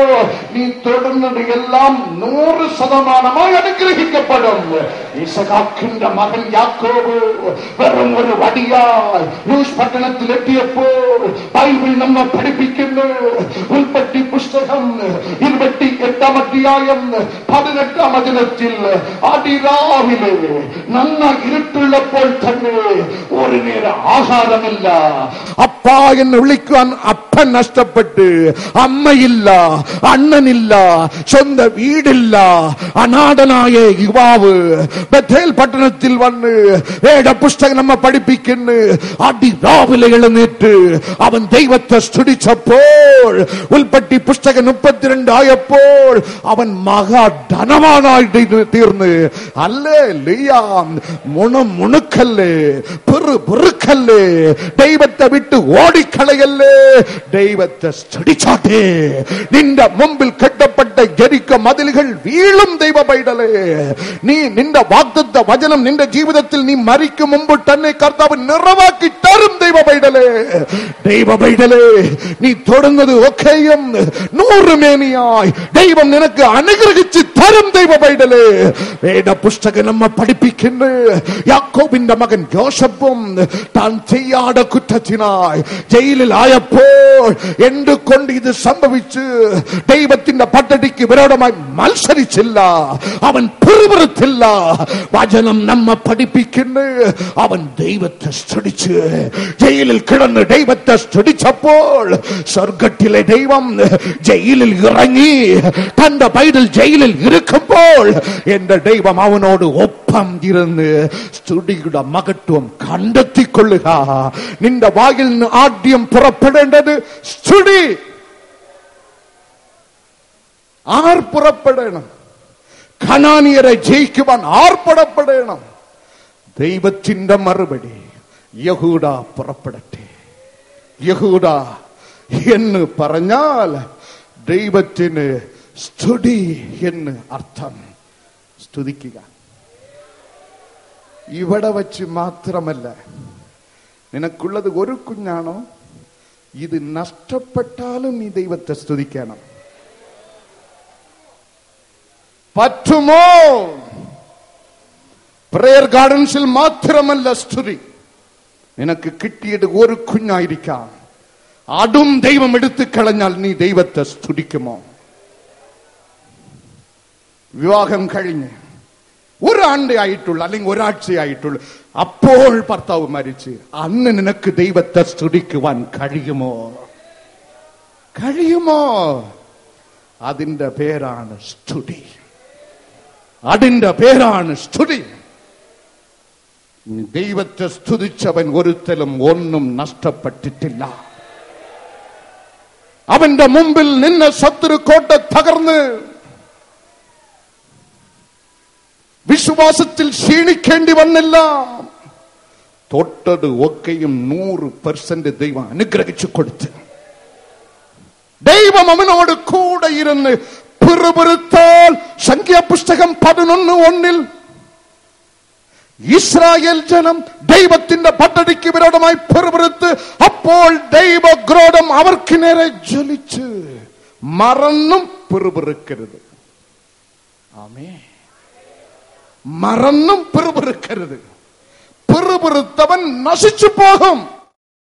നീ തൊടുന്നത് എല്ലാം 100% അനുഗ്രഹിക്കപ്പെടും. ഇസഹാക്കിന്റെ മകൻ യാക്കോബ് വെറും ഒരു വടിയാൽ ലൂസ് പട്ടണത്തിലെത്തിയപ്പോൾ ബൈബിൾ നമ്മെ പഠിപ്പിക്കുന്നു. ഉൽപ്പത്തി പുസ്തകം 28-ാം അധ്യായം 18-ാം വചനത്തിൽ അതിരാവിലെ നന്ന ഇരുട്ടുള്ളപ്പോൾ തന്നെ ഒരു നേരം ആഹാരമില്ല. അപ്പാ എന്ന് വിളിക്കുവാൻ അപ്പൻ നഷ്ടപ്പെട്ട്, അമ്മയില്ല, അണ്ണനില്ല, സ്വന്തം വീടില്ല, അനാഥനായ യുവാവ് ബഥേൽ പട്ടണത്തിൽ വന്ന് പുസ്തകം നമ്മെ പഠിപ്പിക്കുന്നു. അതിരാവിലെ എഴുന്നേറ്റ് അവൻ ദൈവത്തെ സ്തുതിച്ചപ്പോൾ ഉൽപ്പത്തി പുസ്തകം 32 ആയപ്പോൾ അവൻ മഹാധനവാനായിട്ട് തീർന്ന്. ഹല്ലേലൂയ. മുണുക്കല്ലേ, പെറുക്കല്ലേ, ദൈവത്തെ വിട്ട് ഓടിക്കളയല്ലേ, ദൈവത്തെ സ്തുതിച്ചാട്ടെ. നിന്റെ മുമ്പിൽ കെട്ടപ്പെട്ട ജെരിക്കോ മതിലുകൾ വീഴും. ദൈവ പൈതലേ, നീ നിന്റെ വാഗ്ദത്ത വചനം നിന്റെ ജീവിതത്തിൽ നീ മരിക്കും മുമ്പ് തന്നെ കർത്താവ് നിറവാക്കി തരും. ദൈവ പൈതലേ, ദൈവ പൈതലേ, നീ തൊടുന്നത് ഒക്കെയും 100 മേനിയായി ദൈവം നിനക്ക് അനുഗ്രഹിച്ച് തരും. ദൈവ പൈതലേ, വേദപുസ്തകം നമ്മെ പഠിപ്പിക്കുന്നു. യാക്കോബിന്റെ മകൻ യോസേഫും താൻ ചെയ്യാതെ കുറ്റത്തിനായി ജയിലിലായപ്പോൾ എന്തുകൊണ്ട് ഇത് സംഭവിച്ചു? ദൈവത്തിന്റെ പദ്ധതിക്ക് വിരോധമായി മത്സരിച്ചില്ല, അവൻ പിറുപിറുത്തില്ല. വചനം നമ്മെ പഠിപ്പിക്കുന്നു. അവൻ ദൈവത്തെ സ്തുതിച്ച് ജയിലിൽ കിടന്ന് ദൈവത്തെ സ്തുതിച്ചപ്പോൾ സ്വർഗത്തിലെ ദൈവം ജയിലിൽ ഇറങ്ങി. തന്റെ പൈതൽ ജയിലിൽ ഇരിക്കുമ്പോൾ എന്റെ ദൈവം അവനോട് ഒപ്പം ഇരുന്ന് സ്തുതിയുടെ മഹത്വം കണ്ടെത്തിക്കൊള്ളുക. നിന്റെ വായിൽ നിന്ന് ആദ്യം പുറപ്പെടേണ്ടത് സ്തുതി. ആർ പുറപ്പെടണം? ഖനാനിയരെ ജയിക്കുവാൻ ആർ പുറപ്പെടണം? ദൈവത്തിന്റെ മറുപടി, യഹൂദ പുറപ്പെടട്ടെ. യഹൂദ എന്ന് പറഞ്ഞാൽ ദൈവത്തിന് സ്തുതി എന്ന് അർത്ഥം. സ്തുതിക്കുക ഇവിടെ വച്ച് മാത്രമല്ല. നിനക്കുള്ളത് ഒരു കുഞ്ഞാണോ? ഇത് നഷ്ടപ്പെട്ടാലും നീ ദൈവത്തെ സ്തുതിക്കണം. പറ്റുമോ? പ്രേയർ ഗാർഡൻസിൽ മാത്രമല്ല സ്തുതി. നിനക്ക് കിട്ടിയത് ഒരു കുഞ്ഞായിരിക്കാം. അതും ദൈവം എടുത്തു കളഞ്ഞാൽ നീ ദൈവത്തെ സ്തുതിക്കുമോ? വിവാഹം കഴിഞ്ഞ് ഒരാണ്ട് ആയിട്ടുള്ള അല്ലെങ്കിൽ ഒരാഴ്ചയായിട്ടുള്ള അപ്പോൾ ഭർത്താവ് മരിച്ച്, അന്ന് നിനക്ക് ദൈവത്തെ സ്തുതിക്കുവാൻ കഴിയുമോ? കഴിയുമോ? അതിന്റെ പേരാണ് സ്തുതി. അതിന്റെ പേരാണ് സ്തുതി. ദൈവത്തെ സ്തുതിച്ചവൻ ഒരുത്തലും ഒന്നും നഷ്ടപ്പെട്ടിട്ടില്ല. അവന്റെ മുമ്പിൽ നിന്ന ശത്രു കോട്ട തകർന്ന് വിശ്വാസത്തിൽ ക്ഷീണിക്കേണ്ടി വന്നില്ല. തൊട്ടത് ഒക്കെയും 100% ദൈവം അനുഗ്രഹിച്ചു കൊടുത്ത്. ദൈവം അവനോട് കൂടെ ഇരുന്ന് പിറുപിറുത്താൽ സംഖ്യാപുസ്തകം 11:1 ഇസ്രായേൽ ജനം ദൈവത്തിന്റെ പദ്ധതിക്ക് വിരോധമായി പിറുപിറുത്ത്, അപ്പോൾ ദൈവക്രോധം അവർക്ക് നേരെ ജ്വലിച്ച്. മറന്നും പിറുപിറുക്കരുത്. ആമേൻ. മറന്നും പിറുപിറുക്കരുത്. പിറുപിറുത്തവൻ നശിച്ചു പോകും.